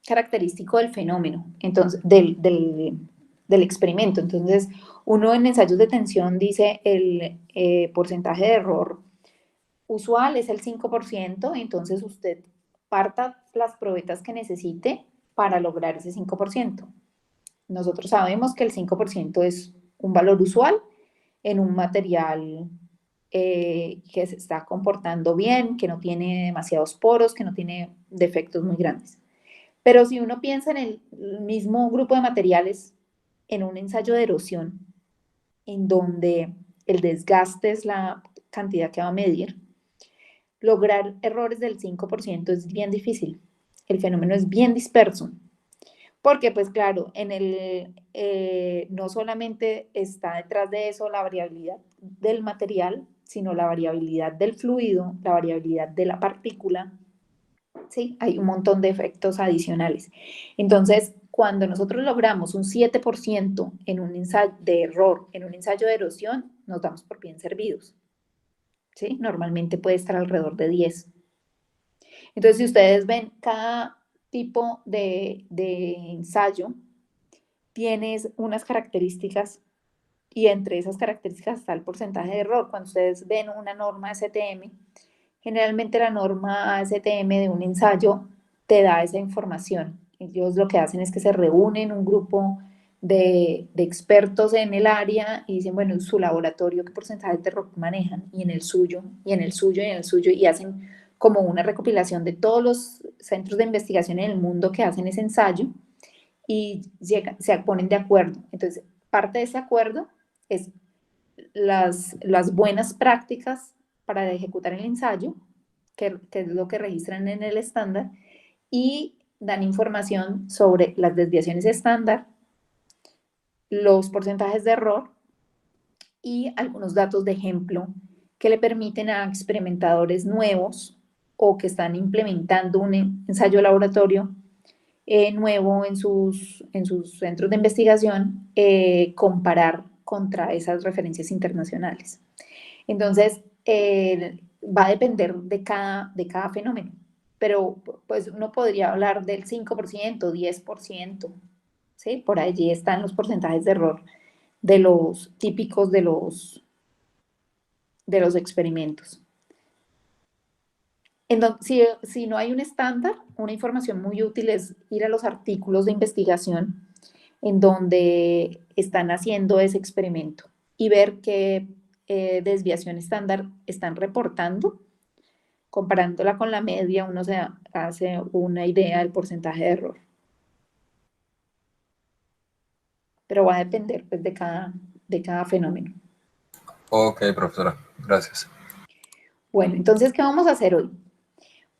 característico del fenómeno, entonces, del experimento. Entonces, uno en ensayos de tensión dice el porcentaje de error usual es el 5%, entonces usted parta las probetas que necesite para lograr ese 5%. Nosotros sabemos que el 5% es un valor usual en un material que se está comportando bien, que no tiene demasiados poros, que no tiene defectos muy grandes. Pero si uno piensa en el mismo grupo de materiales, en un ensayo de erosión, en donde el desgaste es la cantidad que va a medir, lograr errores del 5% es bien difícil. El fenómeno es bien disperso. Porque, pues claro, no solamente está detrás de eso la variabilidad del material, sino la variabilidad del fluido, la variabilidad de la partícula. Sí, hay un montón de efectos adicionales. Entonces, cuando nosotros logramos un 7% en un ensayo de error, en un ensayo de erosión, nos damos por bien servidos. ¿Sí? Normalmente puede estar alrededor de 10. Entonces, si ustedes ven, cada tipo de ensayo tienes unas características y entre esas características está el porcentaje de error. Cuando ustedes ven una norma ASTM, generalmente la norma ASTM de un ensayo te da esa información. Ellos lo que hacen es que se reúnen un grupo de expertos en el área y dicen, bueno, en su laboratorio, ¿qué porcentaje de error manejan? Y en el suyo, y en el suyo, y en el suyo, y hacen como una recopilación de todos los centros de investigación en el mundo que hacen ese ensayo y se ponen de acuerdo. Entonces, parte de ese acuerdo es las buenas prácticas para ejecutar el ensayo, que es lo que registran en el estándar, y dan información sobre las desviaciones estándar, los porcentajes de error y algunos datos de ejemplo que le permiten a experimentadores nuevos o que están implementando un ensayo laboratorio nuevo en sus centros de investigación, comparar contra esas referencias internacionales. Entonces, va a depender de cada fenómeno, pero pues uno podría hablar del 5%, 10%, ¿sí? Por allí están los porcentajes de error de los típicos de los experimentos. Si no hay un estándar, una información muy útil es ir a los artículos de investigación en donde están haciendo ese experimento y ver qué desviación estándar están reportando. Comparándola con la media, uno se hace una idea del porcentaje de error. Pero va a depender pues, de cada fenómeno. Ok, profesora, gracias. Bueno, entonces, ¿qué vamos a hacer hoy?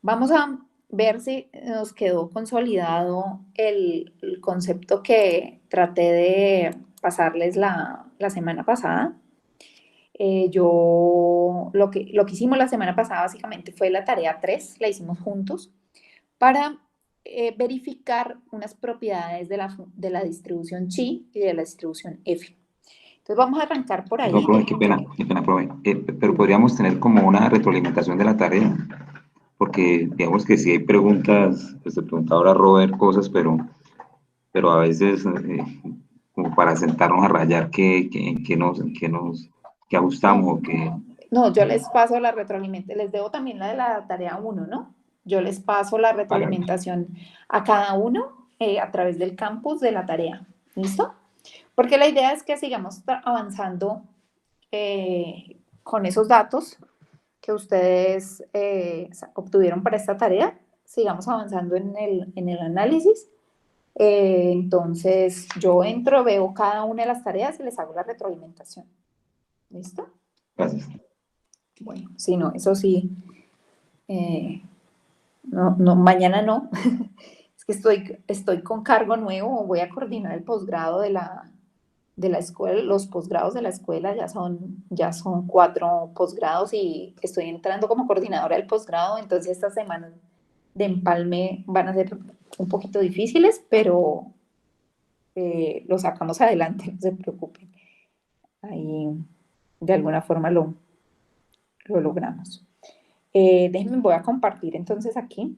Vamos a ver si nos quedó consolidado el concepto que traté de pasarles la semana pasada. Lo que hicimos la semana pasada básicamente fue la tarea 3, la hicimos juntos, para verificar unas propiedades de la distribución chi y de la distribución F. Entonces vamos a arrancar por ahí. Perdón, profe, qué pena, profe. Pero podríamos tener como una retroalimentación de la tarea, porque digamos que si hay preguntas, pues se pregunta ahora Robert cosas, pero a veces como para sentarnos a rayar qué ajustamos o qué. No, yo les paso la retroalimentación, les debo también la de la tarea 1, ¿no? Yo les paso la retroalimentación a cada uno a través del campus de la tarea, ¿listo? Porque la idea es que sigamos avanzando con esos datos que ustedes obtuvieron para esta tarea, sigamos avanzando en el análisis. Entonces, yo entro, veo cada una de las tareas y les hago la retroalimentación. ¿Listo? Gracias. Bueno, sí, no, eso sí. No, mañana no. Es que estoy con cargo nuevo, voy a coordinar el posgrado de la escuela, los posgrados de la escuela ya son 4 posgrados y estoy entrando como coordinadora del posgrado, entonces estas semanas de empalme van a ser un poquito difíciles, pero lo sacamos adelante, no se preocupen. Ahí de alguna forma lo logramos. Déjenme, voy a compartir entonces aquí.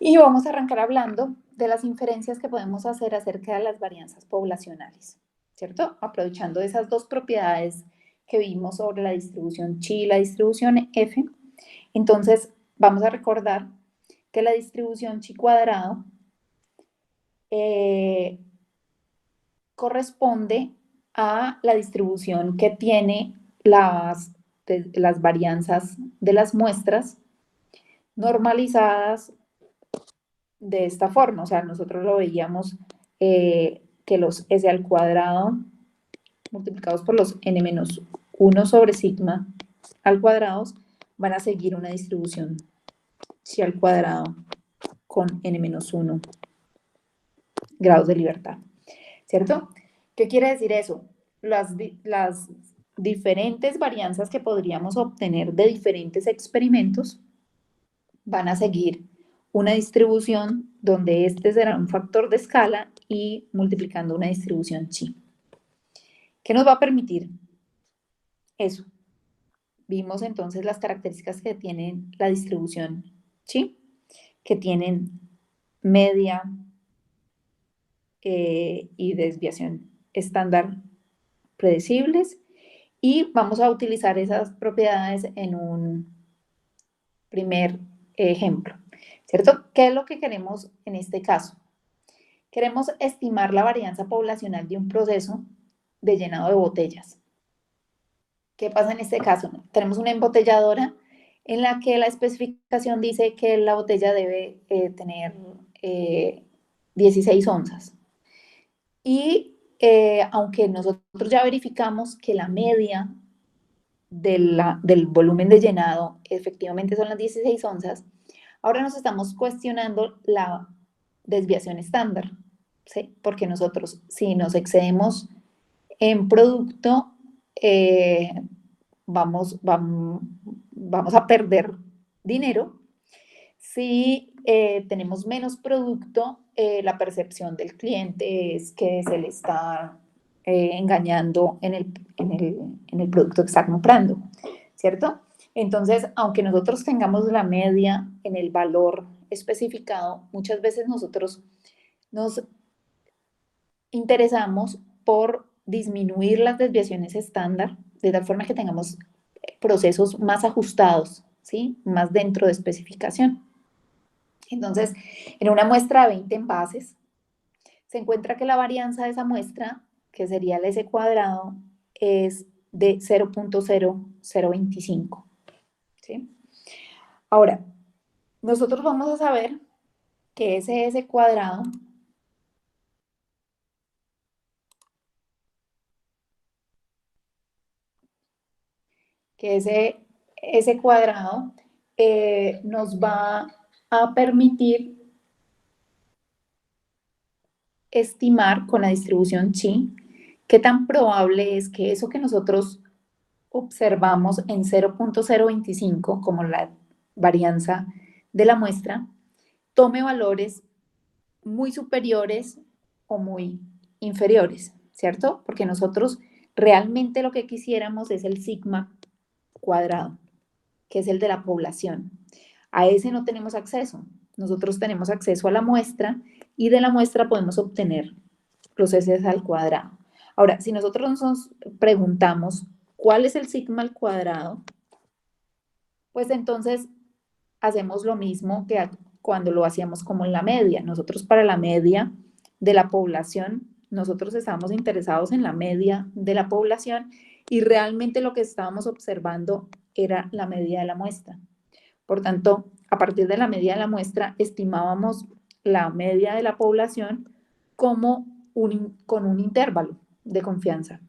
Y vamos a arrancar hablando de las inferencias que podemos hacer acerca de las varianzas poblacionales, ¿cierto? Aprovechando esas dos propiedades que vimos sobre la distribución chi y la distribución f. Entonces, vamos a recordar que la distribución chi cuadrado corresponde a la distribución que tiene las varianzas de las muestras normalizadas de esta forma. O sea, nosotros lo veíamos que los s al cuadrado multiplicados por los n-1 sobre sigma al cuadrado van a seguir una distribución chi al cuadrado con n-1 grados de libertad, ¿cierto? ¿Qué quiere decir eso? Las diferentes varianzas que podríamos obtener de diferentes experimentos van a seguir una distribución donde este será un factor de escala y multiplicando una distribución chi. ¿Qué nos va a permitir eso? Vimos entonces las características que tienen la distribución chi, que tienen media y desviación estándar predecibles, y vamos a utilizar esas propiedades en un primer ejemplo, ¿cierto? ¿Qué es lo que queremos en este caso? Queremos estimar la varianza poblacional de un proceso de llenado de botellas. ¿Qué pasa en este caso? Tenemos una embotelladora en la que la especificación dice que la botella debe tener 16 onzas. Y aunque nosotros ya verificamos que la media del volumen de llenado efectivamente son las 16 onzas, ahora nos estamos cuestionando la desviación estándar, ¿sí? Porque nosotros, si nos excedemos en producto, vamos a perder dinero. Si tenemos menos producto, la percepción del cliente es que se le está engañando en el producto que está comprando, ¿cierto? Entonces, aunque nosotros tengamos la media en el valor especificado, muchas veces nosotros nos interesamos por disminuir las desviaciones estándar, de tal forma que tengamos procesos más ajustados, ¿sí? Más dentro de especificación. Entonces, en una muestra de 20 envases, se encuentra que la varianza de esa muestra, que sería el S cuadrado, es de 0.0025, ¿sí? Ahora, nosotros vamos a saber que ese S cuadrado nos va a permitir estimar con la distribución chi qué tan probable es que eso que nosotros observamos en 0.025 como la varianza de la muestra tome valores muy superiores o muy inferiores, ¿cierto? Porque nosotros realmente lo que quisiéramos es el sigma cuadrado, que es el de la población. A ese no tenemos acceso. Nosotros tenemos acceso a la muestra y de la muestra podemos obtener los S al cuadrado. Ahora, si nosotros nos preguntamos cuál es el sigma al cuadrado, pues entonces hacemos lo mismo que cuando lo hacíamos como en la media. Nosotros para la media de la población, nosotros estábamos interesados en la media de la población y realmente lo que estábamos observando era la media de la muestra. Por tanto, a partir de la media de la muestra, estimábamos la media de la población como con un intervalo de confianza,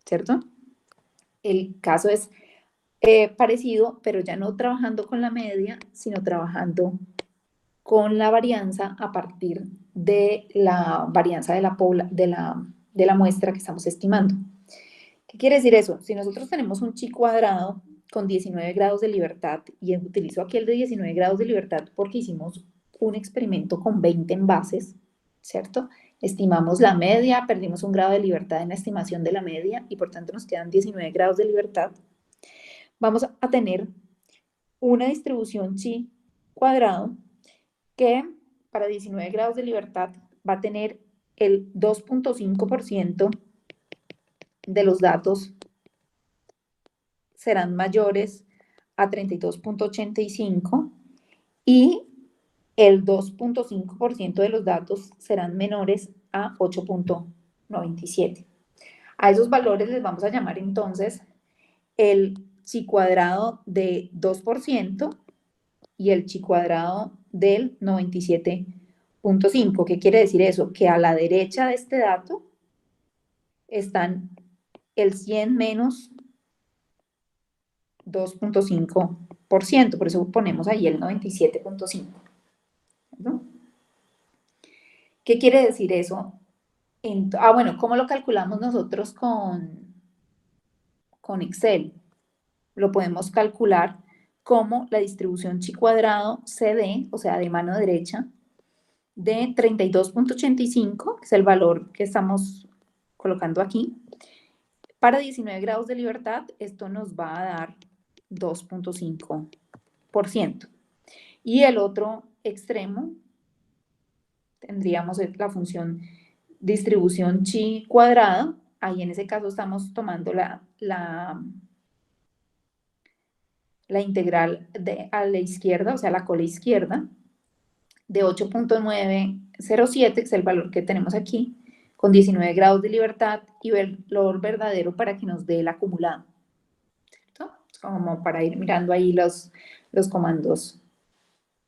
¿cierto? El caso es parecido, pero ya no trabajando con la media, sino trabajando con la varianza a partir de la varianza de la muestra que estamos estimando. ¿Qué quiere decir eso? Si nosotros tenemos un chi cuadrado con 19 grados de libertad, y utilizo aquí el de 19 grados de libertad porque hicimos un experimento con 20 envases, ¿cierto? Estimamos la media, perdimos un grado de libertad en la estimación de la media y por tanto nos quedan 19 grados de libertad. Vamos a tener una distribución chi cuadrado que para 19 grados de libertad va a tener el 2.5% de los datos serán mayores a 32.85 y el 2.5% de los datos serán menores a 8.97. A esos valores les vamos a llamar entonces el chi cuadrado de 2% y el chi cuadrado del 97.5. ¿Qué quiere decir eso? Que a la derecha de este dato están el 100 menos 2.5%, por eso ponemos ahí el 97.5. ¿No? ¿Qué quiere decir eso? Bueno, ¿cómo lo calculamos nosotros con Excel? Lo podemos calcular como la distribución chi cuadrado CD, o sea, de mano derecha, de 32.85, que es el valor que estamos colocando aquí. Para 19 grados de libertad, esto nos va a dar 2.5%. Y el otro extremo, tendríamos la función distribución chi cuadrado. Ahí en ese caso estamos tomando la integral a la izquierda, o sea, la cola izquierda, de 8.907, que es el valor que tenemos aquí, con 19 grados de libertad, y valor verdadero para que nos dé el acumulado. ¿Cierto? Como para ir mirando ahí los comandos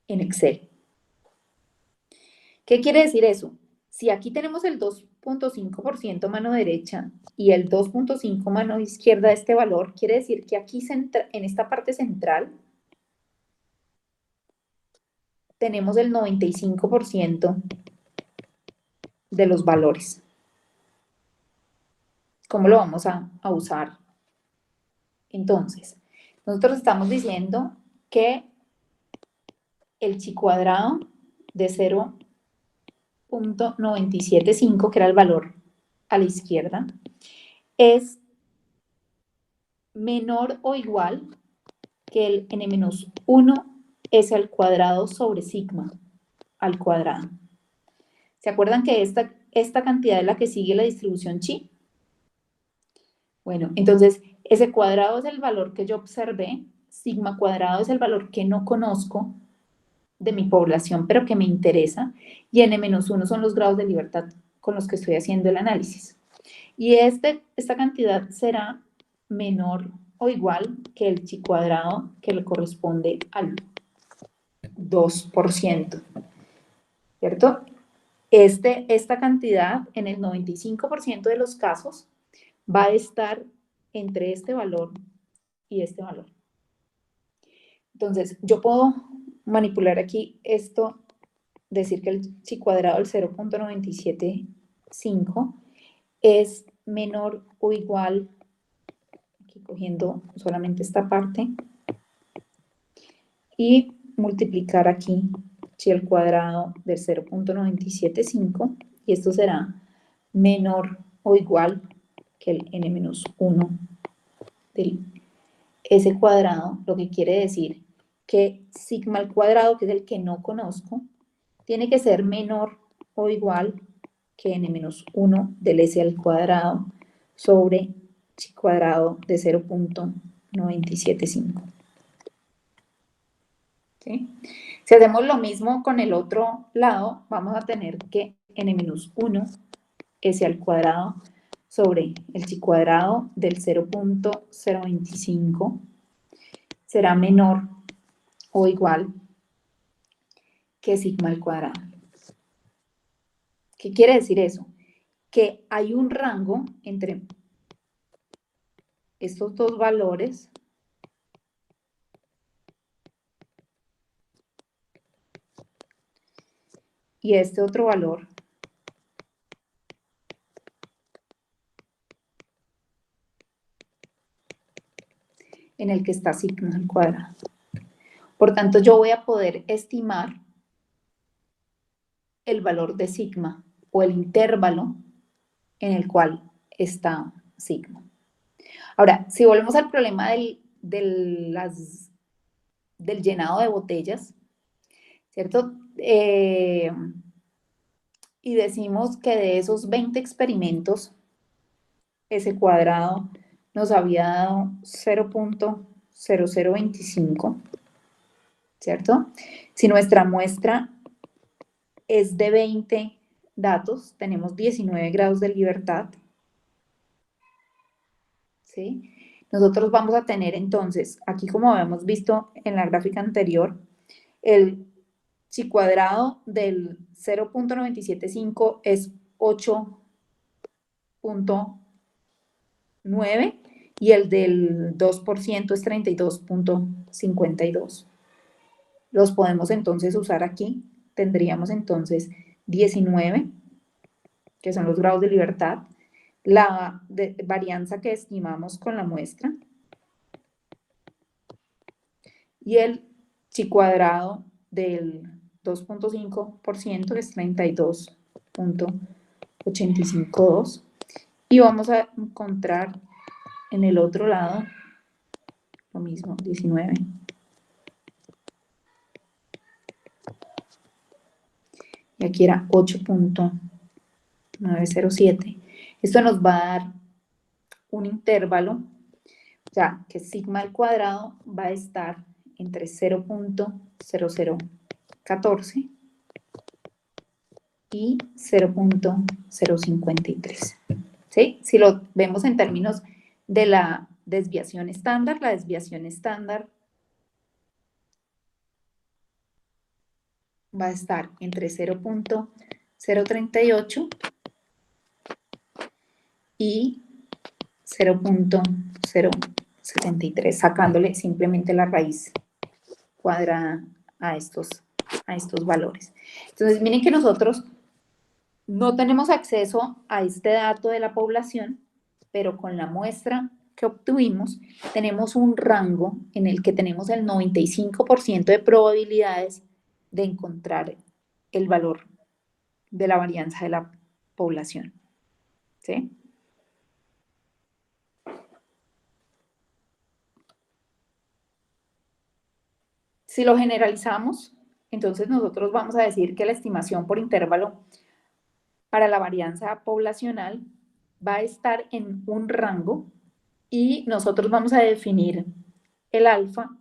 en Excel. ¿Qué quiere decir eso? Si aquí tenemos el 2.5% mano derecha y el 2.5 mano izquierda de este valor, quiere decir que aquí en esta parte central tenemos el 95% de los valores. ¿Cómo lo vamos a usar? Entonces, nosotros estamos diciendo que el chi cuadrado de 0.975, que era el valor a la izquierda, es menor o igual que el n-1 s al cuadrado sobre sigma al cuadrado. ¿Se acuerdan que esta cantidad es la que sigue la distribución chi? Bueno, entonces ese cuadrado es el valor que yo observé, sigma cuadrado es el valor que no conozco de mi población, pero que me interesa, y n-1 son los grados de libertad con los que estoy haciendo el análisis. Y esta cantidad será menor o igual que el chi cuadrado que le corresponde al 2%, ¿cierto? Esta cantidad en el 95% de los casos va a estar entre este valor y este valor. Entonces, yo puedo manipular aquí esto, decir que el chi cuadrado del 0.975 es menor o igual, aquí cogiendo solamente esta parte, y multiplicar aquí chi al cuadrado del 0.975, y esto será menor o igual que el n-1 del s cuadrado, lo que quiere decir que sigma al cuadrado, que es el que no conozco, tiene que ser menor o igual que n-1 del s al cuadrado sobre chi cuadrado de 0.975. ¿Sí? Si hacemos lo mismo con el otro lado, vamos a tener que n-1 s al cuadrado sobre el chi cuadrado del 0.025 será menor o igual que sigma al cuadrado. ¿Qué quiere decir eso? Que hay un rango entre estos dos valores y este otro valor en el que está sigma al cuadrado. Por tanto, yo voy a poder estimar el valor de sigma o el intervalo en el cual está sigma. Ahora, si volvemos al problema del llenado de botellas, ¿cierto? Y decimos que de esos 20 experimentos, ese cuadrado nos había dado 0.0025, ¿cierto? Si nuestra muestra es de 20 datos, tenemos 19 grados de libertad, ¿sí? Nosotros vamos a tener entonces, aquí como habíamos visto en la gráfica anterior, el chi cuadrado del 0.975 es 8.9 y el del 2% es 32.52. Los podemos entonces usar aquí. Tendríamos entonces 19, que son los grados de libertad, la varianza que estimamos con la muestra y el chi cuadrado del 2.5% es 32.852 y vamos a encontrar en el otro lado lo mismo, 19. Y aquí era 8.907. Esto nos va a dar un intervalo, o sea, que sigma al cuadrado va a estar entre 0.0014 y 0.053. ¿Sí? Si lo vemos en términos de la desviación estándar va a estar entre 0.038 y 0.073, sacándole simplemente la raíz cuadrada a estos valores. Entonces, miren que nosotros no tenemos acceso a este dato de la población, pero con la muestra que obtuvimos, tenemos un rango en el que tenemos el 95% de probabilidades de encontrar el valor de la varianza de la población. ¿Sí? Si lo generalizamos, entonces nosotros vamos a decir que la estimación por intervalo para la varianza poblacional va a estar en un rango y nosotros vamos a definir el alfa,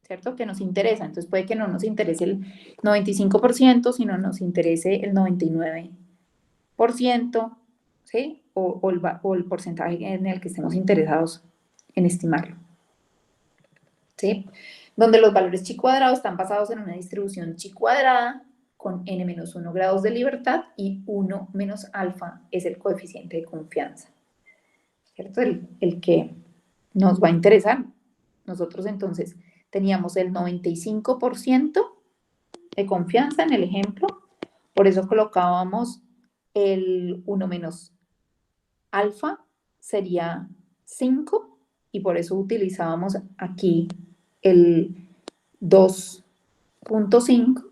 ¿cierto? Que nos interesa. Entonces puede que no nos interese el 95%, sino nos interese el 99%, ¿sí? O el porcentaje en el que estemos interesados en estimarlo, ¿sí? Donde los valores chi cuadrado están basados en una distribución chi cuadrada con n-1 grados de libertad y 1 menos alfa es el coeficiente de confianza, ¿cierto? El que nos va a interesar. Nosotros entonces teníamos el 95% de confianza en el ejemplo, por eso colocábamos el 1 menos alfa, sería 5, y por eso utilizábamos aquí el 2.5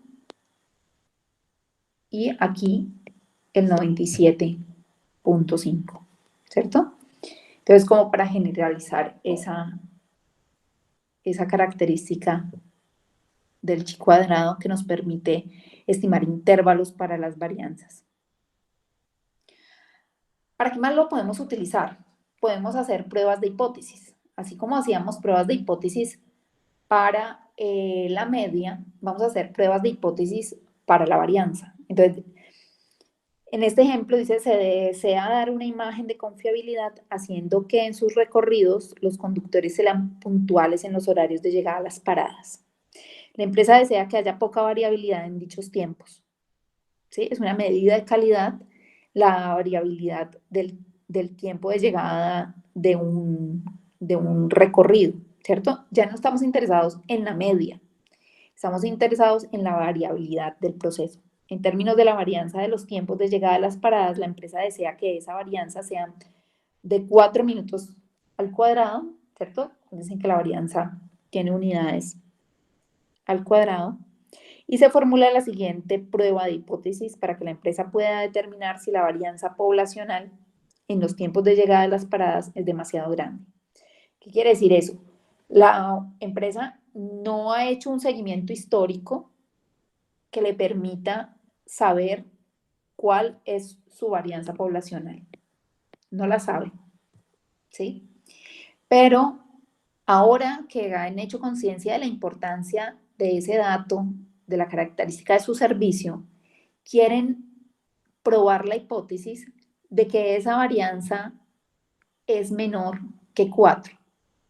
y aquí el 97.5, ¿cierto? Entonces, como para generalizar esa característica del chi cuadrado que nos permite estimar intervalos para las varianzas. ¿Para qué más lo podemos utilizar? Podemos hacer pruebas de hipótesis. Así como hacíamos pruebas de hipótesis para la media, vamos a hacer pruebas de hipótesis para la varianza. Entonces, en este ejemplo dice, se desea dar una imagen de confiabilidad haciendo que en sus recorridos los conductores sean puntuales en los horarios de llegada a las paradas. La empresa desea que haya poca variabilidad en dichos tiempos. ¿Sí? Es una medida de calidad la variabilidad del tiempo de llegada de un recorrido, ¿cierto? Ya no estamos interesados en la media, estamos interesados en la variabilidad del proceso. En términos de la varianza de los tiempos de llegada a las paradas, la empresa desea que esa varianza sea de 4 minutos al cuadrado, ¿cierto? Dicen que la varianza tiene unidades al cuadrado. Y se formula la siguiente prueba de hipótesis para que la empresa pueda determinar si la varianza poblacional en los tiempos de llegada de las paradas es demasiado grande. ¿Qué quiere decir eso? La empresa no ha hecho un seguimiento histórico que le permita saber cuál es su varianza poblacional. No la sabe, ¿sí? Pero ahora que han hecho conciencia de la importancia de ese dato, de la característica de su servicio, quieren probar la hipótesis de que esa varianza es menor que 4,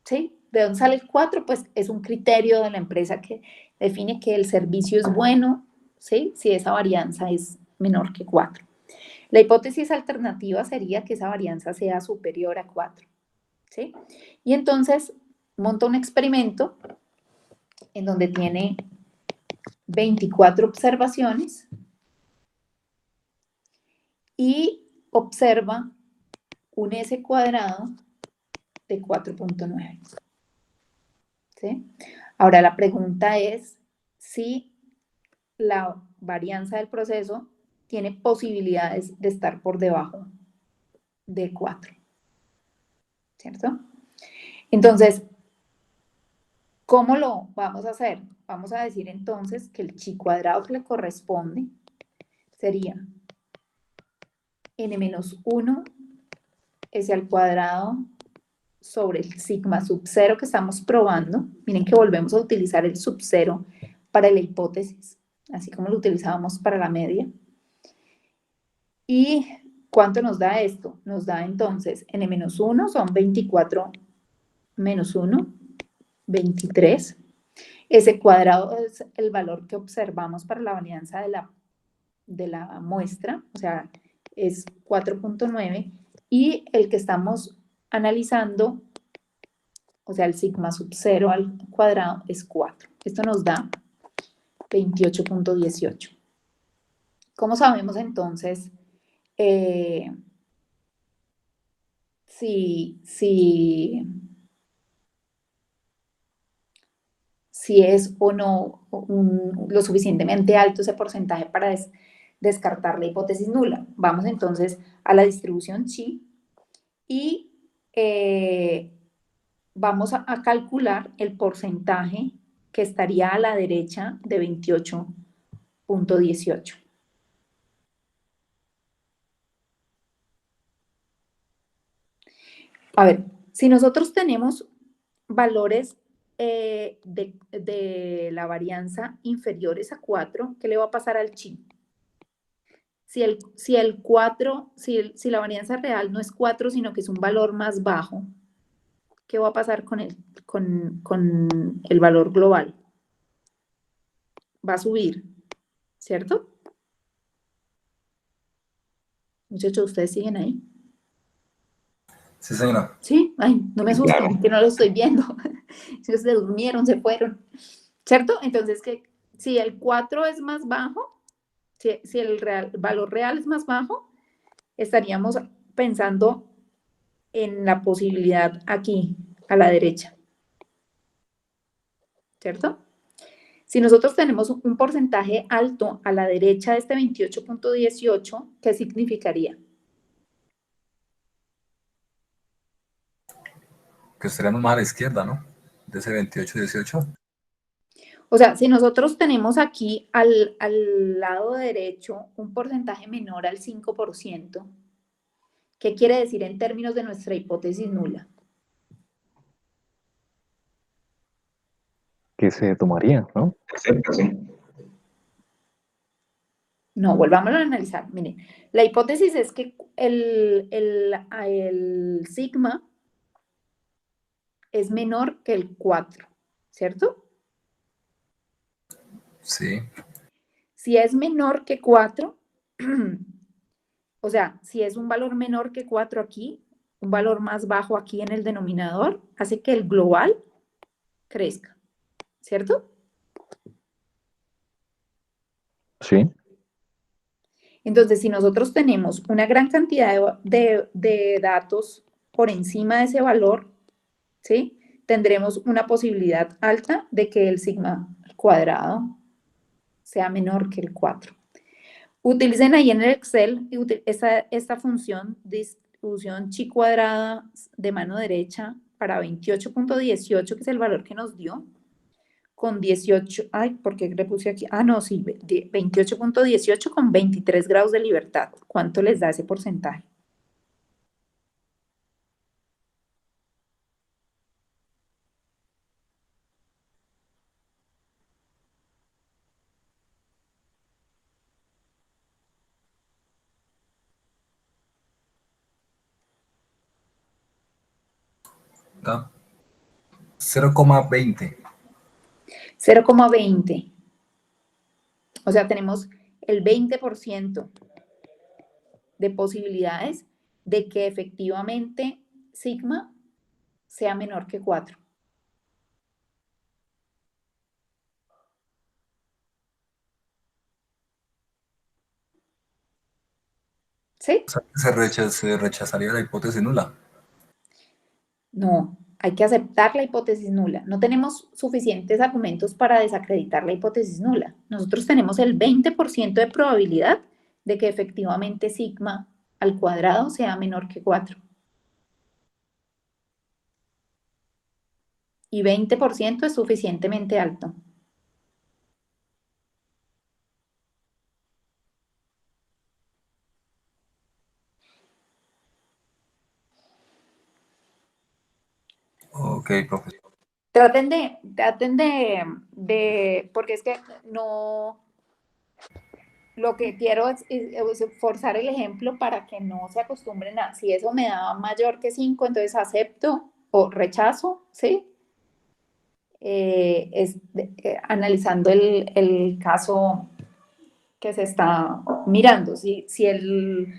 ¿sí? ¿De dónde sale el 4? Pues es un criterio de la empresa que define que el servicio es bueno, ¿sí? Si esa varianza es menor que 4. La hipótesis alternativa sería que esa varianza sea superior a 4, ¿sí? Y entonces monta un experimento en donde tiene 24 observaciones y observa un S cuadrado de 4.9. ¿Sí? Ahora la pregunta es si la varianza del proceso tiene posibilidades de estar por debajo de 4, ¿cierto? Entonces, ¿cómo lo vamos a hacer? Vamos a decir entonces que el chi cuadrado que le corresponde sería n-1 S al cuadrado sobre el sigma sub 0 que estamos probando. Miren que volvemos a utilizar el sub 0 para la hipótesis, así como lo utilizábamos para la media. ¿Y cuánto nos da esto? Nos da entonces n-1 son 24 menos 1, 23. Ese cuadrado es el valor que observamos para la varianza de la muestra, o sea, es 4.9, y el que estamos analizando, o sea, el sigma sub 0 al cuadrado es 4. Esto nos da 28.18. ¿Cómo sabemos entonces si es o no lo suficientemente alto ese porcentaje para descartar la hipótesis nula? Vamos entonces a la distribución chi y vamos a calcular el porcentaje que estaría a la derecha de 28.18. A ver, si nosotros tenemos valores de la varianza inferiores a 4, ¿qué le va a pasar al chi? Si la varianza real no es 4, sino que es un valor más bajo, ¿qué va a pasar con el valor global? Va a subir, ¿cierto? Muchachos, ¿ustedes siguen ahí? Sí, señora. Sí, ay, no me asusten, Claro. que no lo estoy viendo. Si se durmieron, se fueron, ¿cierto? Entonces, que si el 4 es más bajo, si el valor real es más bajo, estaríamos pensando en la posibilidad aquí, a la derecha, ¿cierto? Si nosotros tenemos un porcentaje alto a la derecha de este 28.18, ¿qué significaría? Que estaríamos más a la izquierda, ¿no? De ese 28-18. O sea, si nosotros tenemos aquí al lado derecho un porcentaje menor al 5%, ¿qué quiere decir en términos de nuestra hipótesis nula? Que se tomaría, ¿no? Cerca, sí. No, volvámoslo a analizar. Miren, la hipótesis es que el sigma es menor que el 4, ¿cierto? Sí. Si es menor que 4, o sea, si es un valor menor que 4 aquí, un valor más bajo aquí en el denominador, hace que el global crezca, ¿cierto? Sí. Entonces, si nosotros tenemos una gran cantidad de datos por encima de ese valor, ¿sí? Tendremos una posibilidad alta de que el sigma cuadrado sea menor que el 4. Utilicen ahí en el Excel esta función distribución chi cuadrada de mano derecha para 28.18, que es el valor que nos dio, con 18, ay, ¿por qué le puse aquí? Ah, no, sí, 28.18 con 23 grados de libertad. ¿Cuánto les da ese porcentaje? Da 0,20. 0,20. O sea, tenemos el 20% de posibilidades de que efectivamente sigma sea menor que 4. ¿Sí? O sea, se rechazaría la hipótesis nula. No, hay que aceptar la hipótesis nula. No tenemos suficientes argumentos para desacreditar la hipótesis nula. Nosotros tenemos el 20% de probabilidad de que efectivamente sigma al cuadrado sea menor que 4. Y 20% es suficientemente alto. Ok, profesor. Traten porque es que no, lo que quiero es forzar el ejemplo para que no se acostumbren a, si eso me da mayor que 5, entonces acepto o rechazo, ¿sí? Analizando el caso que se está mirando, si el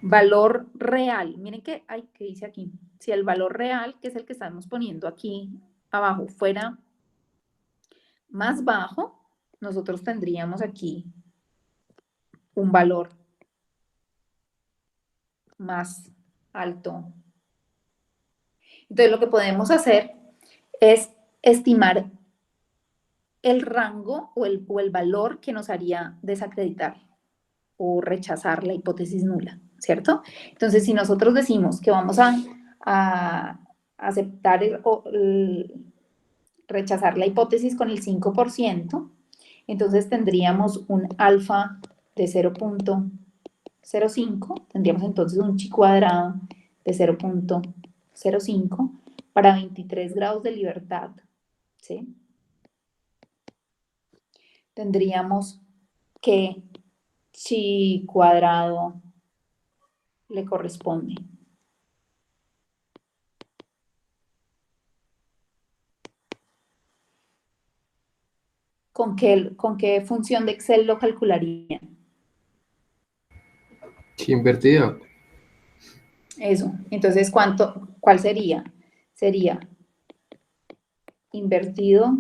valor real, miren que, ay, ¿qué dice aquí? Si el valor real, que es el que estamos poniendo aquí abajo, fuera más bajo, nosotros tendríamos aquí un valor más alto. Entonces, lo que podemos hacer es estimar el rango o el valor que nos haría desacreditar o rechazar la hipótesis nula, ¿cierto? Entonces, si nosotros decimos que vamos a aceptar rechazar la hipótesis con el 5%, entonces tendríamos un alfa de 0.05, tendríamos entonces un chi cuadrado de 0.05 para 23 grados de libertad, ¿sí? Tendríamos que chi cuadrado le corresponde. ¿Con qué función de Excel lo calcularían? Sí, invertido. Eso. Entonces, ¿cuál sería? Sería invertido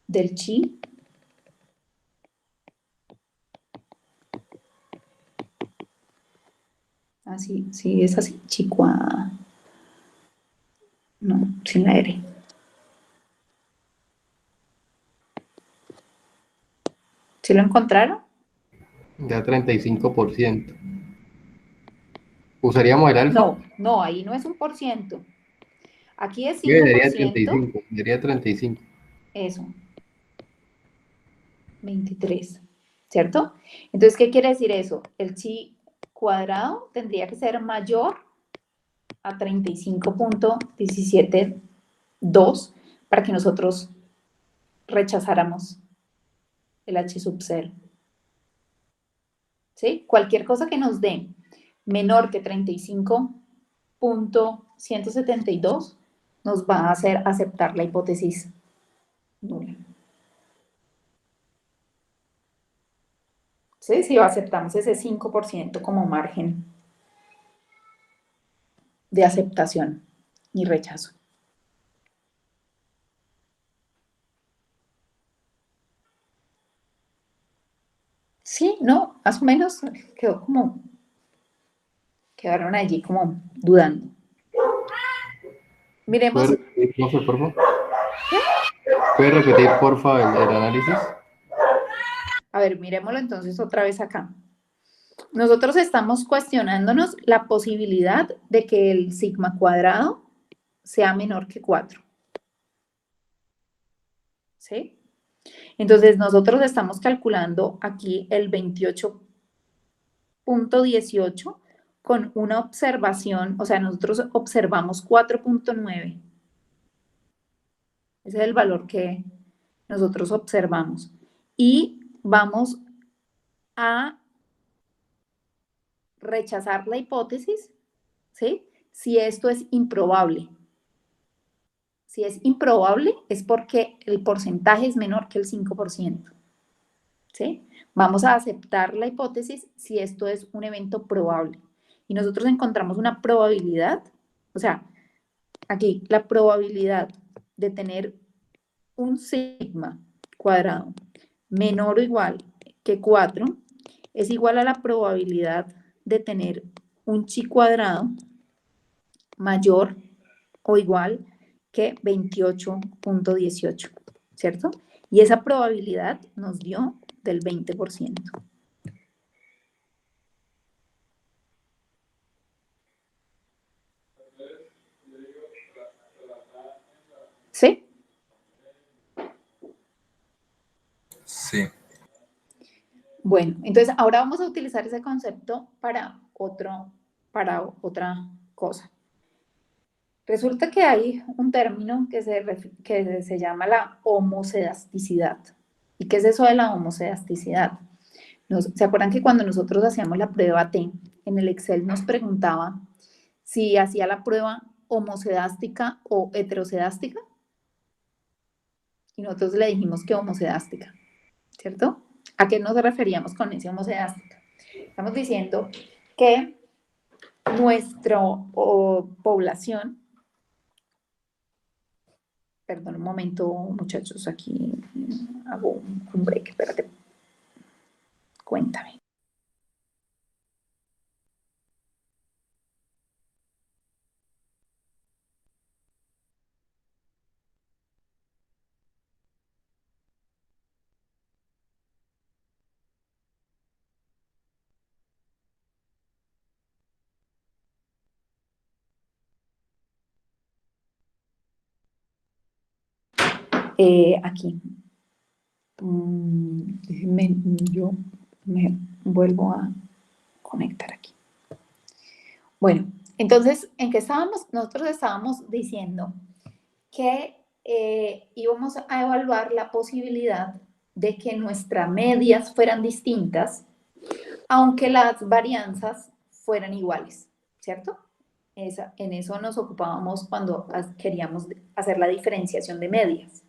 del chi así, sí, es así, chi cuadrado. No, sin la R. ¿Sí lo encontraron? Da 35%. Usaríamos el alfa. No, ahí no es un por ciento. Aquí es Yo daría 5%. 35. Daría 35. Eso. 23, ¿cierto? Entonces, ¿qué quiere decir eso? El chi cuadrado tendría que ser mayor a 35.172 para que nosotros rechazáramos el h sub 0. ¿Sí? Cualquier cosa que nos dé menor que 35.172 nos va a hacer aceptar la hipótesis nula. ¿Sí? Si aceptamos ese 5% como margen de aceptación y rechazo. Sí, no, más o menos quedaron allí como dudando. Miremos. ¿Puede repetir, profe, por favor? ¿Puede repetir, por favor, el análisis? A ver, miremoslo entonces otra vez acá. Nosotros estamos cuestionándonos la posibilidad de que el sigma cuadrado sea menor que 4. ¿Sí? Entonces, nosotros estamos calculando aquí el 28.18 con una observación, o sea, nosotros observamos 4.9. Ese es el valor que nosotros observamos. Y vamos a rechazar la hipótesis, ¿sí? Si esto es improbable. Si es improbable, es porque el porcentaje es menor que el 5%. ¿Sí? Vamos a aceptar la hipótesis si esto es un evento probable. Y nosotros encontramos una probabilidad, o sea, aquí la probabilidad de tener un sigma cuadrado menor o igual que 4 es igual a la probabilidad de tener un chi cuadrado mayor o igual que 28.18, ¿cierto? Y esa probabilidad nos dio del 20%. ¿Sí? Sí, Bueno, entonces ahora vamos a utilizar ese concepto para otra cosa. Resulta que hay un término que se llama la homocedasticidad. ¿Y qué es eso de la homocedasticidad? ¿Se acuerdan que cuando nosotros hacíamos la prueba T, en el Excel nos preguntaba si hacía la prueba homocedástica o heterocedástica? Y nosotros le dijimos que homocedástica, ¿cierto? ¿A qué nos referíamos con ese homocedástica? Estamos diciendo que nuestra población, perdón un momento muchachos, aquí hago un break, espérate, cuéntame. Aquí. Déjenme, yo me vuelvo a conectar aquí. Bueno, entonces, ¿en qué estábamos? Nosotros estábamos diciendo que íbamos a evaluar la posibilidad de que nuestras medias fueran distintas, aunque las varianzas fueran iguales, ¿cierto? En eso nos ocupábamos cuando queríamos hacer la diferenciación de medias.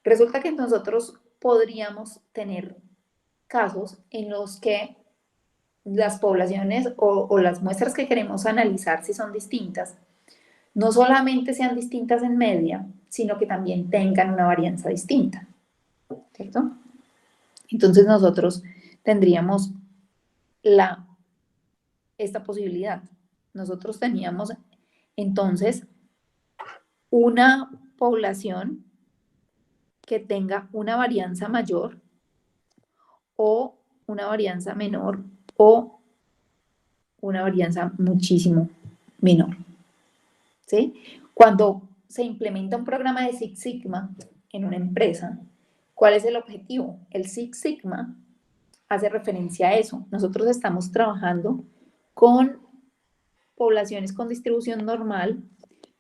Resulta que nosotros podríamos tener casos en los que las poblaciones o las muestras que queremos analizar si son distintas, no solamente sean distintas en media, sino que también tengan una varianza distinta, ¿cierto? Entonces nosotros tendríamos esta posibilidad. Nosotros teníamos entonces una población que tenga una varianza mayor o una varianza menor o una varianza muchísimo menor, ¿sí? Cuando se implementa un programa de Six Sigma en una empresa, ¿cuál es el objetivo? El Six Sigma hace referencia a eso. Nosotros estamos trabajando con poblaciones con distribución normal,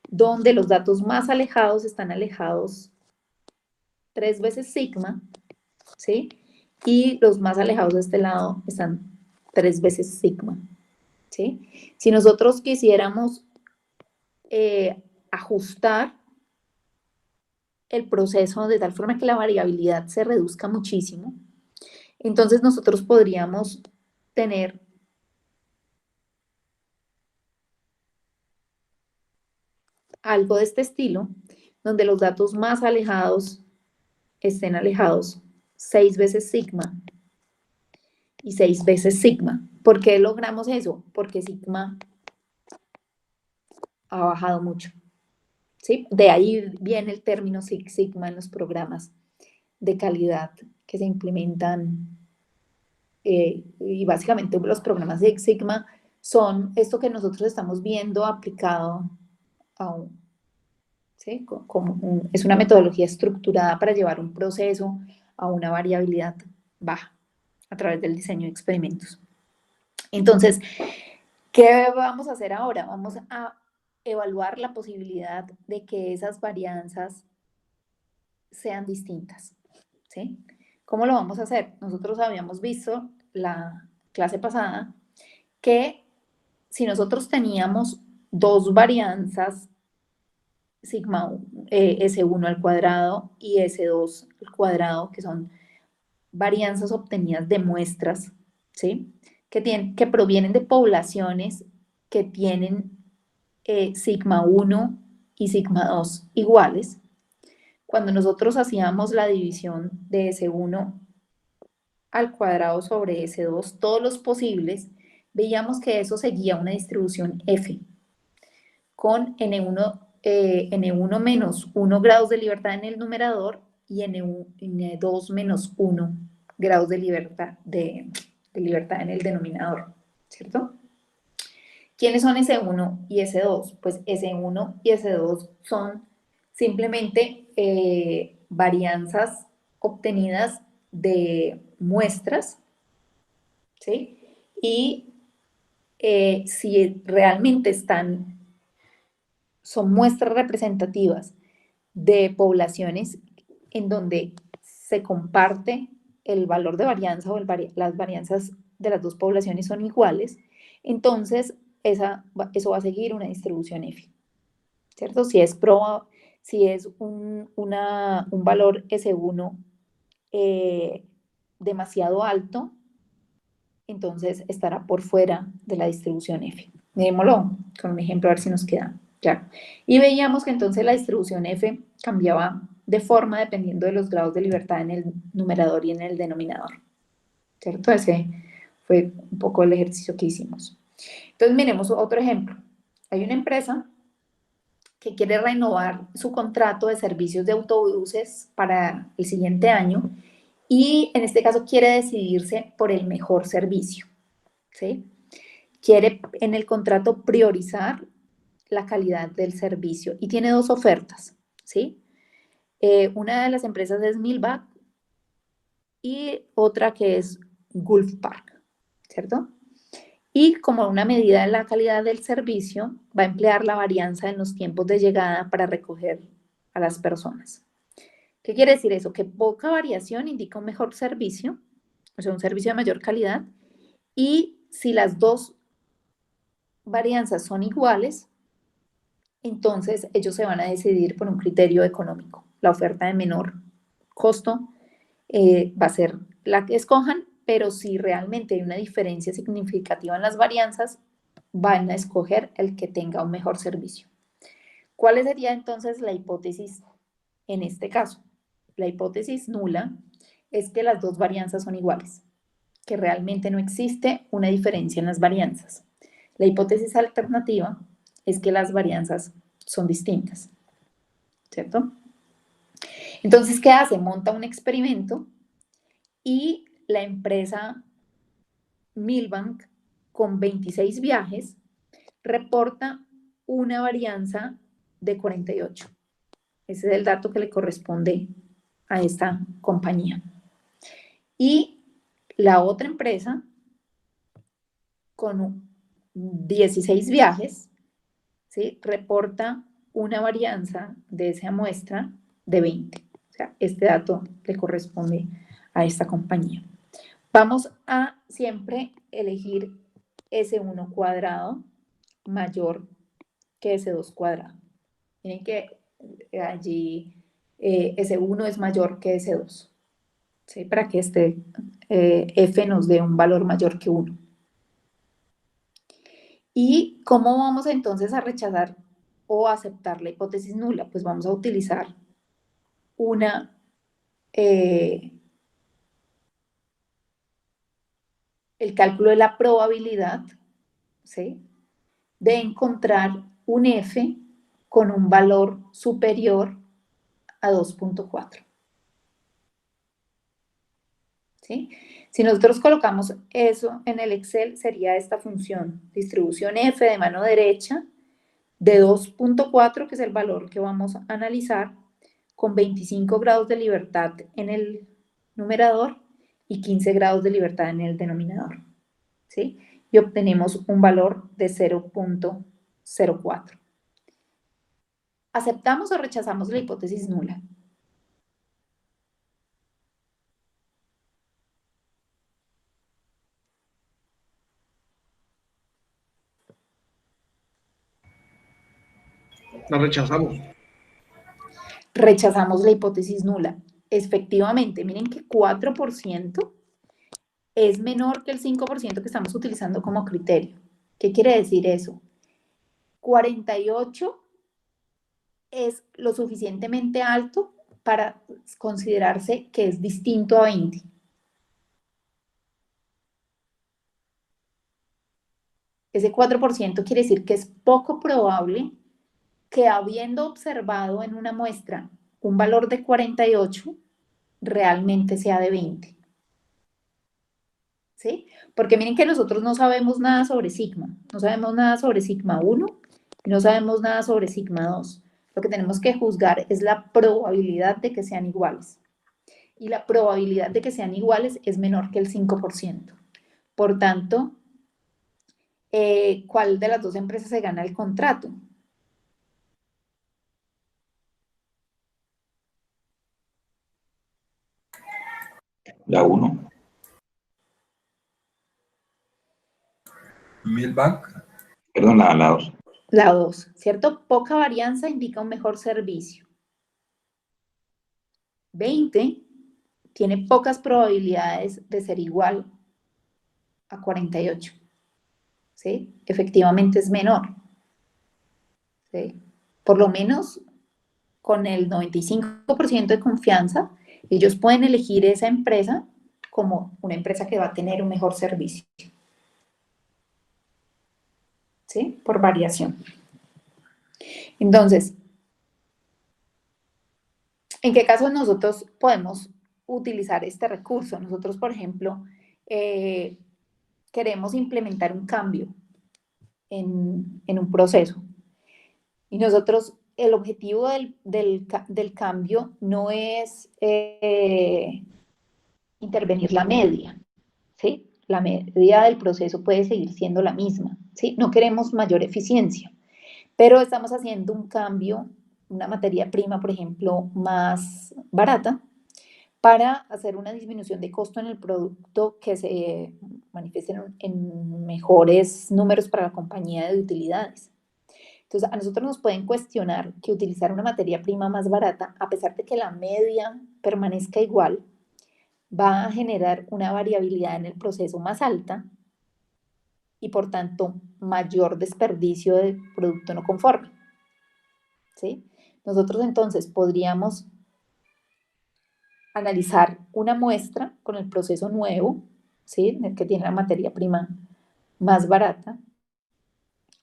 donde los datos más alejados están alejados 3 veces sigma, ¿sí? Y los más alejados de este lado están 3 veces sigma, ¿sí? Si nosotros quisiéramos ajustar el proceso de tal forma que la variabilidad se reduzca muchísimo, entonces nosotros podríamos tener algo de este estilo, donde los datos más alejados estén alejados 6 veces sigma y 6 veces sigma. ¿Por qué logramos eso? Porque sigma ha bajado mucho, ¿sí? De ahí viene el término Six Sigma en los programas de calidad que se implementan y básicamente los programas de Six Sigma son esto que nosotros estamos viendo aplicado ¿sí? Es una metodología estructurada para llevar un proceso a una variabilidad baja a través del diseño de experimentos. Entonces, ¿qué vamos a hacer ahora? Vamos a evaluar la posibilidad de que esas varianzas sean distintas, ¿sí? ¿Cómo lo vamos a hacer? Nosotros habíamos visto la clase pasada que si nosotros teníamos dos varianzas, sigma S1 al cuadrado y S2 al cuadrado, que son varianzas obtenidas de muestras, ¿sí? Que provienen de poblaciones que tienen sigma 1 y sigma 2 iguales. Cuando nosotros hacíamos la división de S1 al cuadrado sobre S2, todos los posibles, veíamos que eso seguía una distribución F, con N1 menos 1 grados de libertad en el numerador y N2 menos 1 grados de libertad en el denominador, ¿cierto? ¿Quiénes son S1 y S2? Pues S1 y S2 son simplemente varianzas obtenidas de muestras, ¿sí? Y si realmente son muestras representativas de poblaciones en donde se comparte el valor de varianza o las varianzas de las dos poblaciones son iguales, entonces eso va a seguir una distribución F, ¿cierto? Si es un valor S1 demasiado alto, entonces estará por fuera de la distribución F. Miremoslo con un ejemplo a ver si nos queda claro. Y veíamos que entonces la distribución F cambiaba de forma dependiendo de los grados de libertad en el numerador y en el denominador, ¿cierto? Ese fue un poco el ejercicio que hicimos. Entonces miremos otro ejemplo. Hay una empresa que quiere renovar su contrato de servicios de autobuses para el siguiente año y en este caso quiere decidirse por el mejor servicio, ¿sí? Quiere en el contrato priorizar la calidad del servicio y tiene dos ofertas, ¿sí? Una de las empresas es Milbach y otra que es Gulf Park, ¿cierto? Y como una medida de la calidad del servicio, va a emplear la varianza en los tiempos de llegada para recoger a las personas. ¿Qué quiere decir eso? Que poca variación indica un mejor servicio, o sea, un servicio de mayor calidad, y si las dos varianzas son iguales, entonces ellos se van a decidir por un criterio económico. La oferta de menor costo va a ser la que escojan, pero si realmente hay una diferencia significativa en las varianzas, van a escoger el que tenga un mejor servicio. ¿Cuál sería entonces la hipótesis en este caso? La hipótesis nula es que las dos varianzas son iguales, que realmente no existe una diferencia en las varianzas. La hipótesis alternativa es que las varianzas son distintas, ¿cierto? Entonces, ¿qué hace? Monta un experimento y la empresa Milbank, con 26 viajes, reporta una varianza de 48. Ese es el dato que le corresponde a esta compañía. Y la otra empresa, con 16 viajes, ¿sí?, reporta una varianza de esa muestra de 20. O sea, este dato le corresponde a esta compañía. Vamos a siempre elegir S1 cuadrado mayor que S2 cuadrado. Miren que allí S1 es mayor que S2, ¿sí? Para que F nos dé un valor mayor que 1. ¿Y cómo vamos entonces a rechazar o aceptar la hipótesis nula? Pues vamos a utilizar el cálculo de la probabilidad, ¿sí?, de encontrar un F con un valor superior a 2.4. ¿Sí? Si nosotros colocamos eso en el Excel, sería esta función, distribución F de mano derecha de 2.4, que es el valor que vamos a analizar, con 25 grados de libertad en el numerador y 15 grados de libertad en el denominador, ¿sí? Y obtenemos un valor de 0.04. ¿Aceptamos o rechazamos la hipótesis nula? La rechazamos. Rechazamos la hipótesis nula. Efectivamente, miren que 4% es menor que el 5% que estamos utilizando como criterio. ¿Qué quiere decir eso? 48 es lo suficientemente alto para considerarse que es distinto a 20. Ese 4% quiere decir que es poco probable que, habiendo observado en una muestra un valor de 48, realmente sea de 20. ¿Sí? Porque miren que nosotros no sabemos nada sobre sigma. No sabemos nada sobre sigma 1 y no sabemos nada sobre sigma 2. Lo que tenemos que juzgar es la probabilidad de que sean iguales. Y la probabilidad de que sean iguales es menor que el 5%. Por tanto, ¿cuál de las dos empresas se gana el contrato? La 1. Milbank, Perdón, la 2. La 2, ¿cierto? Poca varianza indica un mejor servicio. 20 tiene pocas probabilidades de ser igual a 48. ¿Sí? Efectivamente es menor. ¿Sí? Por lo menos con el 95% de confianza, ellos pueden elegir esa empresa como una empresa que va a tener un mejor servicio. ¿Sí? Por variación. Entonces, ¿en qué casos nosotros podemos utilizar este recurso? Nosotros, por ejemplo, queremos implementar un cambio en un proceso. Y nosotros, el objetivo del cambio no es intervenir la media, ¿sí? La media del proceso puede seguir siendo la misma, ¿sí? No queremos mayor eficiencia, pero estamos haciendo un cambio, una materia prima, por ejemplo, más barata, para hacer una disminución de costo en el producto que se manifieste en mejores números para la compañía de utilidades. Entonces, a nosotros nos pueden cuestionar que utilizar una materia prima más barata, a pesar de que la media permanezca igual, va a generar una variabilidad en el proceso más alta y, por tanto, mayor desperdicio de producto no conforme. ¿Sí? Nosotros entonces podríamos analizar una muestra con el proceso nuevo, ¿sí? En el que tiene la materia prima más barata,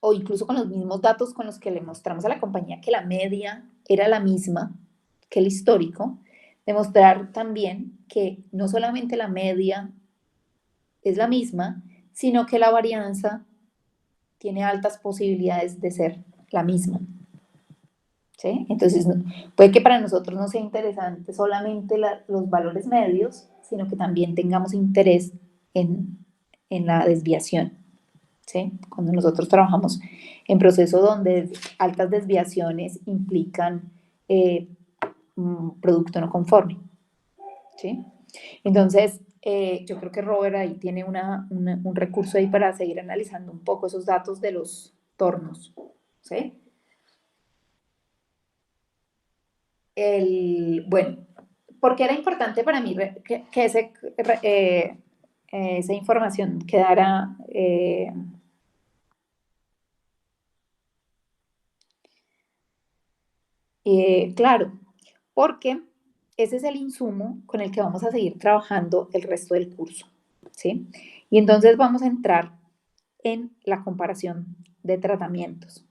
o incluso con los mismos datos con los que le mostramos a la compañía que la media era la misma que el histórico, demostrar también que no solamente la media es la misma, sino que la varianza tiene altas posibilidades de ser la misma. ¿Sí? Entonces, puede que para nosotros no sea interesante solamente los valores medios, sino que también tengamos interés en la desviación. ¿Sí? Cuando nosotros trabajamos en procesos donde altas desviaciones implican producto no conforme. ¿Sí? Entonces, yo creo que Robert ahí tiene un recurso ahí para seguir analizando un poco esos datos de los tornos. ¿Sí? Bueno, ¿por qué era importante para mí que esa información quedara claro? Porque ese es el insumo con el que vamos a seguir trabajando el resto del curso, ¿sí? Y entonces vamos a entrar en la comparación de tratamientos.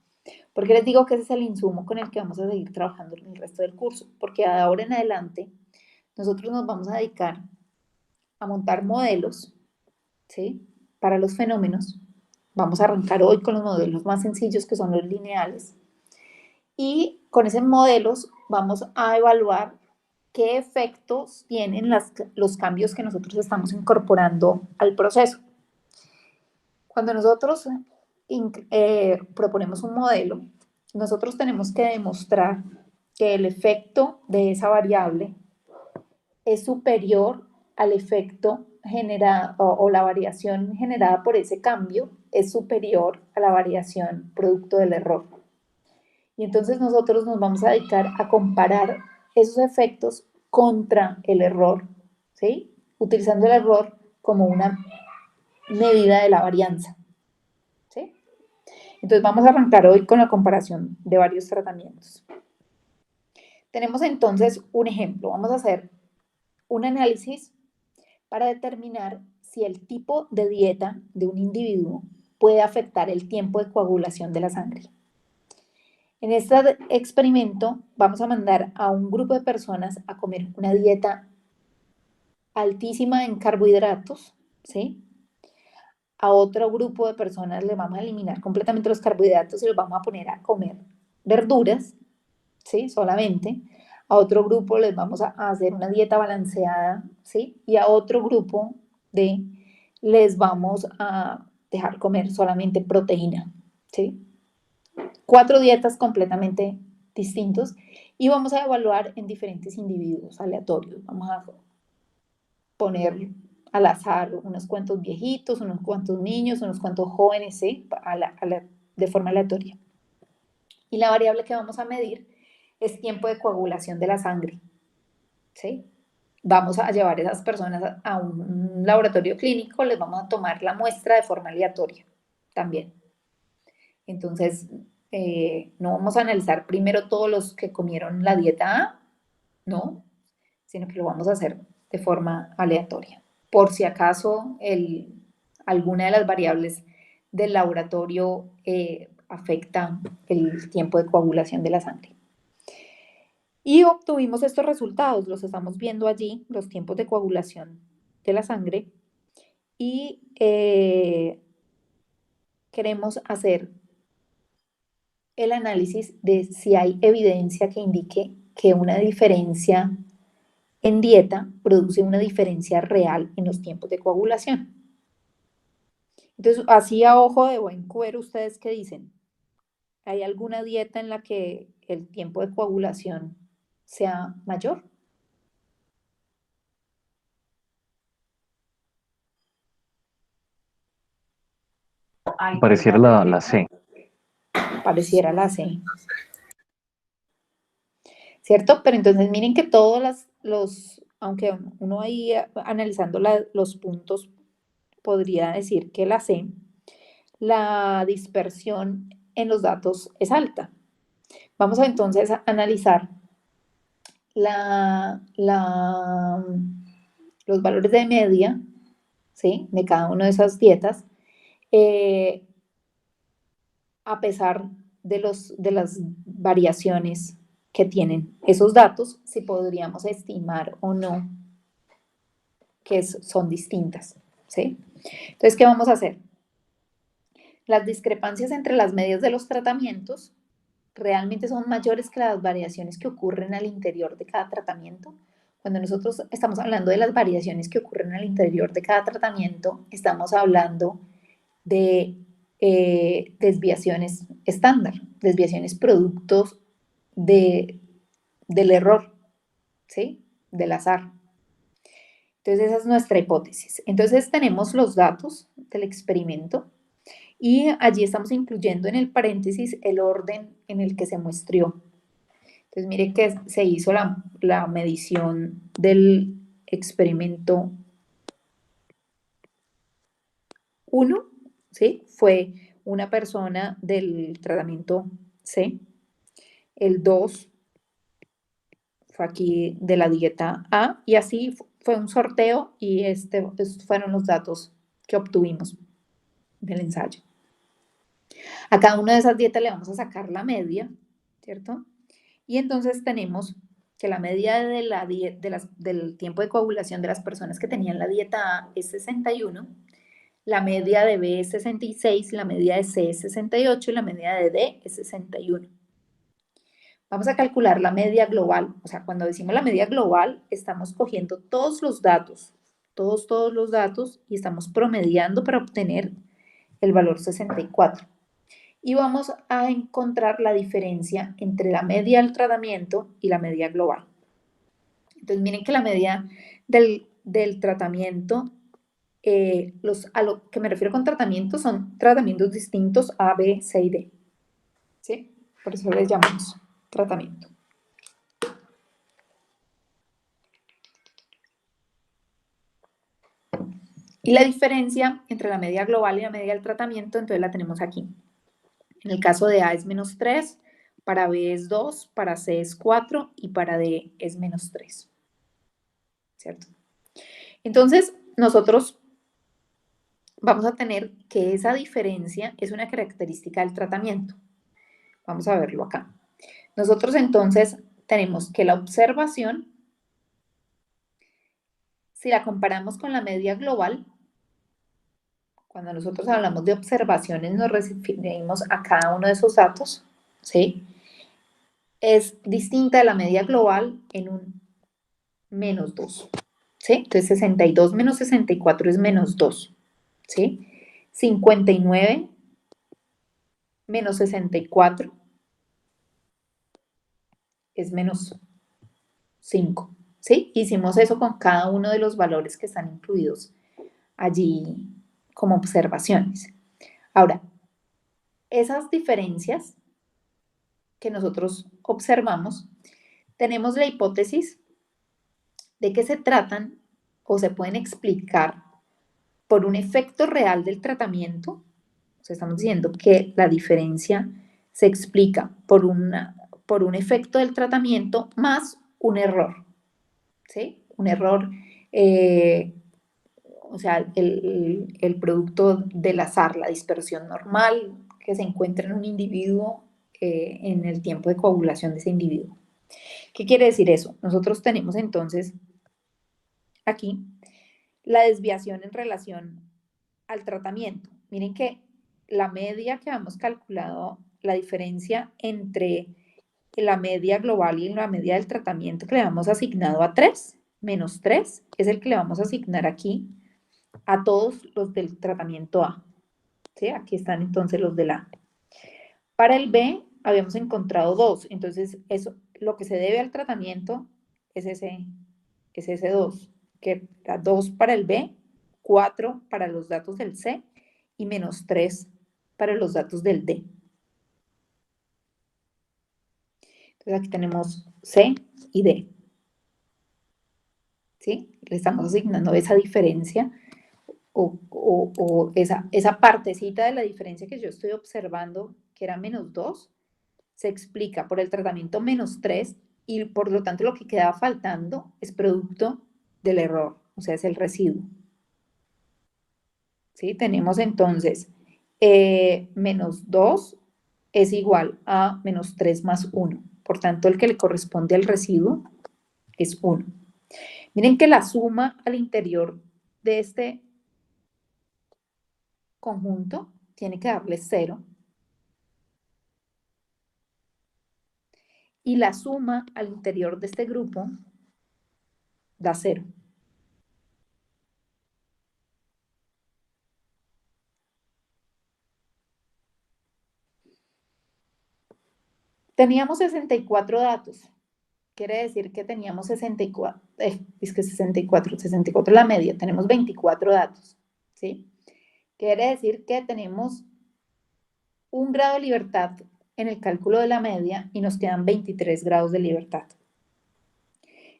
¿Por qué les digo que ese es el insumo con el que vamos a seguir trabajando en el resto del curso? Porque de ahora en adelante nosotros nos vamos a dedicar a montar modelos, ¿sí? Para los fenómenos, Vamos a arrancar hoy con los modelos más sencillos, que son los lineales. Y con esos modelos vamos a evaluar qué efectos tienen los cambios que nosotros estamos incorporando al proceso. Cuando nosotros proponemos un modelo, nosotros tenemos que demostrar que el efecto de esa variable es superior al efecto generado o la variación generada por ese cambio es superior a la variación producto del error. Y entonces nosotros nos vamos a dedicar a comparar esos efectos contra el error, ¿sí? Utilizando el error como una medida de la varianza, ¿sí? Entonces vamos a arrancar hoy con la comparación de varios tratamientos. Tenemos entonces un ejemplo. Vamos a hacer un análisis para determinar si el tipo de dieta de un individuo puede afectar el tiempo de coagulación de la sangre. En este experimento vamos a mandar a un grupo de personas a comer una dieta altísima en carbohidratos, ¿sí? A otro grupo de personas le vamos a eliminar completamente los carbohidratos y los vamos a poner a comer verduras, ¿sí? Solamente. A otro grupo les vamos a hacer una dieta balanceada, ¿sí? Y a otro grupo les vamos a dejar comer solamente proteína, ¿sí? 4 dietas completamente distintos y vamos a evaluar en diferentes individuos aleatorios. Vamos a poner al azar unos cuantos viejitos, unos cuantos niños, unos cuantos jóvenes, ¿sí? De forma aleatoria. Y la variable que vamos a medir es tiempo de coagulación de la sangre, ¿sí? Vamos a llevar a esas personas a un laboratorio clínico, les vamos a tomar la muestra de forma aleatoria también. Entonces, no vamos a analizar primero todos los que comieron la dieta A, no, sino que lo vamos a hacer de forma aleatoria. Por si acaso alguna de las variables del laboratorio afecta el tiempo de coagulación de la sangre. Y obtuvimos estos resultados, los estamos viendo allí, los tiempos de coagulación de la sangre. Y queremos hacer el análisis de si hay evidencia que indique que una diferencia en dieta produce una diferencia real en los tiempos de coagulación. Entonces, así a ojo de buen cubero, ¿ustedes qué dicen? ¿Hay alguna dieta en la que el tiempo de coagulación sea mayor? Pareciera la C. Pareciera la C. ¿Cierto? Pero entonces miren que todos aunque uno ahí analizando los puntos podría decir que la C, la dispersión en los datos es alta. Vamos a entonces a analizar los valores de media, ¿sí? De cada una de esas dietas, a pesar de las variaciones que tienen esos datos, si podríamos estimar o no que son distintas, ¿sí? Entonces, ¿qué vamos a hacer? Las discrepancias entre las medias de los tratamientos realmente son mayores que las variaciones que ocurren al interior de cada tratamiento. Cuando nosotros estamos hablando de las variaciones que ocurren al interior de cada tratamiento, estamos hablando de desviaciones estándar, desviaciones productos del error, ¿sí? Del azar. Entonces, esa es nuestra hipótesis. Entonces, tenemos los datos del experimento y allí estamos incluyendo en el paréntesis el orden en el que se muestró. Entonces, mire que se hizo la medición del experimento 1, ¿sí? Fue una persona del tratamiento C. El 2 fue aquí de la dieta A y así fue un sorteo y estos fueron los datos que obtuvimos del ensayo. A cada una de esas dietas le vamos a sacar la media, ¿cierto? Y entonces tenemos que la media del tiempo de coagulación de las personas que tenían la dieta A es 61, la media de B es 66, la media de C es 68 y la media de D es 61. Vamos a calcular la media global. O sea, cuando decimos la media global, estamos cogiendo todos los datos, todos los datos, y estamos promediando para obtener el valor 64. Y vamos a encontrar la diferencia entre la media del tratamiento y la media global. Entonces, miren que la media del tratamiento, a lo que me refiero con tratamiento, son tratamientos distintos A, B, C y D. ¿Sí? Por eso les llamamos tratamiento. Y la diferencia entre la media global y la media del tratamiento, entonces la tenemos aquí. En el caso de A es menos 3, para B es 2, para C es 4 y para D es menos 3. ¿Cierto? Entonces, nosotros vamos a tener que esa diferencia es una característica del tratamiento. Vamos a verlo acá. Nosotros entonces tenemos que la observación, si la comparamos con la media global, cuando nosotros hablamos de observaciones nos referimos a cada uno de esos datos, ¿sí? Es distinta de la media global en un menos 2, ¿sí? Entonces 62 menos 64 es menos 2, ¿sí? 59 menos 64 es menos 5, ¿sí? Hicimos eso con cada uno de los valores que están incluidos allí como observaciones. Ahora, esas diferencias que nosotros observamos, tenemos la hipótesis de que se tratan o se pueden explicar por un efecto real del tratamiento. O sea, estamos diciendo que la diferencia se explica por un efecto del tratamiento más un error, ¿sí? Un error, o sea, el producto del azar, la dispersión normal que se encuentra en un individuo en el tiempo de coagulación de ese individuo. ¿Qué quiere decir eso? Nosotros tenemos entonces aquí la desviación en relación al tratamiento. Miren que la media que hemos calculado, la diferencia entre la media global y la media del tratamiento que le hemos asignado a 3, menos 3, es el que le vamos a asignar aquí a todos los del tratamiento A. ¿Sí? Aquí están entonces los del A. Para el B habíamos encontrado 2, entonces eso, lo que se debe al tratamiento es ese 2, que da 2 para el B, 4 para los datos del C y menos 3 para los datos del D. Entonces aquí tenemos C y D. ¿Sí? Le estamos asignando esa diferencia o esa partecita de la diferencia que yo estoy observando, que era menos 2, se explica por el tratamiento menos 3 y por lo tanto lo que queda faltando es producto del error, o sea, es el residuo. ¿Sí? Tenemos entonces menos 2 es igual a menos 3 más 1. Por tanto, el que le corresponde al residuo es 1. Miren que la suma al interior de este conjunto tiene que darle 0. Y la suma al interior de este grupo da 0. Teníamos 64 datos. Quiere decir que teníamos 64, es que 64 es la media, tenemos 24 datos, ¿sí? Quiere decir que tenemos un grado de libertad en el cálculo de la media y nos quedan 23 grados de libertad.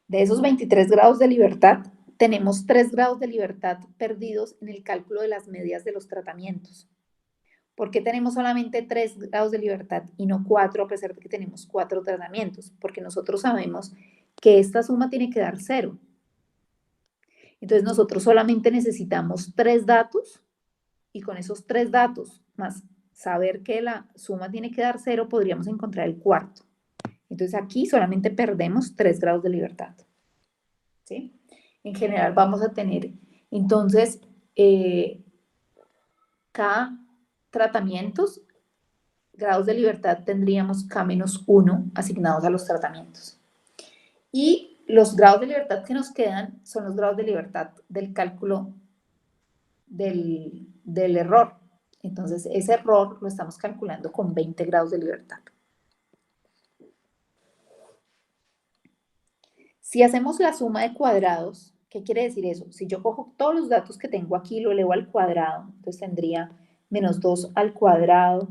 De esos 23 grados de libertad, tenemos 3 grados de libertad perdidos en el cálculo de las medias de los tratamientos. ¿Por qué tenemos solamente 3 grados de libertad y no 4 a pesar de que tenemos 4 tratamientos? Porque nosotros sabemos que esta suma tiene que dar 0. Entonces nosotros solamente necesitamos 3 datos y con esos 3 datos más saber que la suma tiene que dar 0 podríamos encontrar el cuarto. Entonces aquí solamente perdemos 3 grados de libertad. ¿Sí? En general vamos a tener entonces K tratamientos, grados de libertad tendríamos K-1 asignados a los tratamientos. Y los grados de libertad que nos quedan son los grados de libertad del cálculo del error. Entonces, ese error lo estamos calculando con 20 grados de libertad. Si hacemos la suma de cuadrados, ¿qué quiere decir eso? Si yo cojo todos los datos que tengo aquí y lo elevo al cuadrado, entonces tendría menos 2 al cuadrado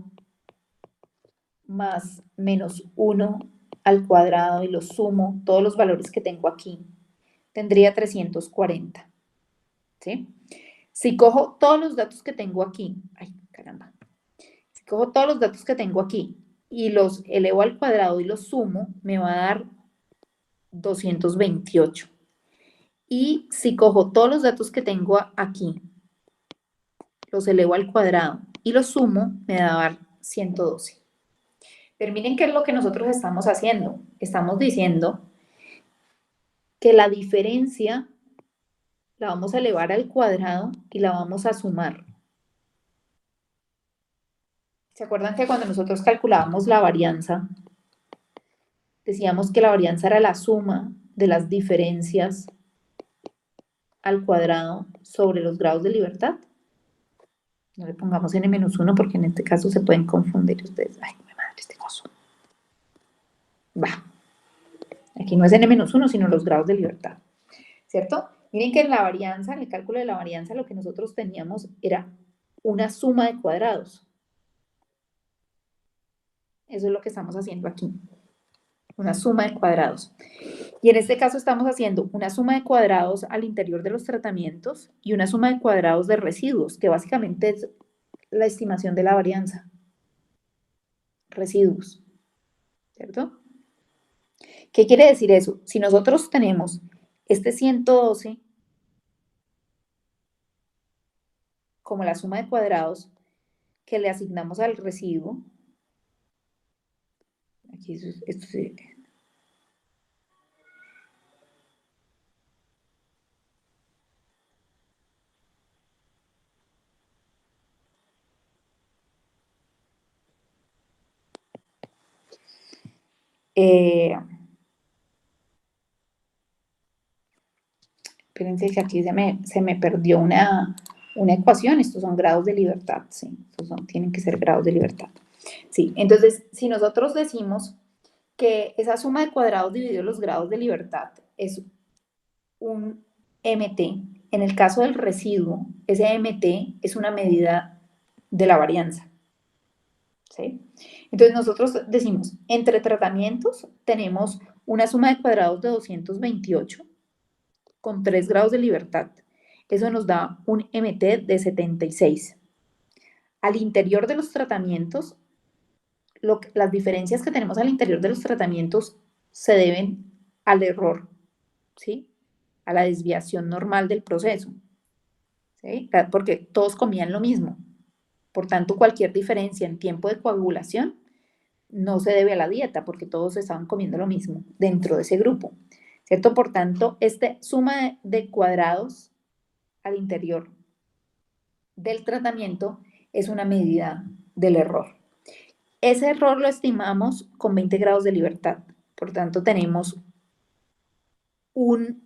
más menos 1 al cuadrado y lo sumo, todos los valores que tengo aquí, tendría 340. ¿Sí? Si cojo todos los datos que tengo aquí, ay, caramba, si cojo todos los datos que tengo aquí y los elevo al cuadrado y los sumo, me va a dar 228. Y si cojo todos los datos que tengo aquí, los elevo al cuadrado y los sumo, me va a dar 112. Pero miren qué es lo que nosotros estamos haciendo. Estamos diciendo que la diferencia la vamos a elevar al cuadrado y la vamos a sumar. ¿Se acuerdan que cuando nosotros calculábamos la varianza, decíamos que la varianza era la suma de las diferencias al cuadrado sobre los grados de libertad? No le pongamos n-1 porque en este caso se pueden confundir ustedes. Ay, mi madre, este coso. Va. Aquí no es n-1, sino los grados de libertad. ¿Cierto? Miren que en la varianza, en el cálculo de la varianza, lo que nosotros teníamos era una suma de cuadrados. Eso es lo que estamos haciendo aquí. Una suma de cuadrados. Y en este caso estamos haciendo una suma de cuadrados al interior de los tratamientos y una suma de cuadrados de residuos, que básicamente es la estimación de la varianza. Residuos. ¿Cierto? ¿Qué quiere decir eso? Si nosotros tenemos este 112 como la suma de cuadrados que le asignamos al residuo, aquí esto se... espérense que aquí se me perdió una ecuación. Estos son grados de libertad, sí, tienen que ser grados de libertad. Sí, entonces, si nosotros decimos que esa suma de cuadrados dividido los grados de libertad es un MT, en el caso del residuo, ese MT es una medida de la varianza. ¿Sí? Entonces nosotros decimos, entre tratamientos tenemos una suma de cuadrados de 228 con 3 grados de libertad. Eso nos da un MT de 76. Al interior de los tratamientos, las diferencias que tenemos al interior de los tratamientos se deben al error, ¿sí? A la desviación normal del proceso, ¿sí? Porque todos comían lo mismo. Por tanto, cualquier diferencia en tiempo de coagulación no se debe a la dieta, porque todos estaban comiendo lo mismo dentro de ese grupo, ¿cierto? Por tanto, esta suma de cuadrados al interior del tratamiento es una medida del error. Ese error lo estimamos con 20 grados de libertad. Por tanto, tenemos un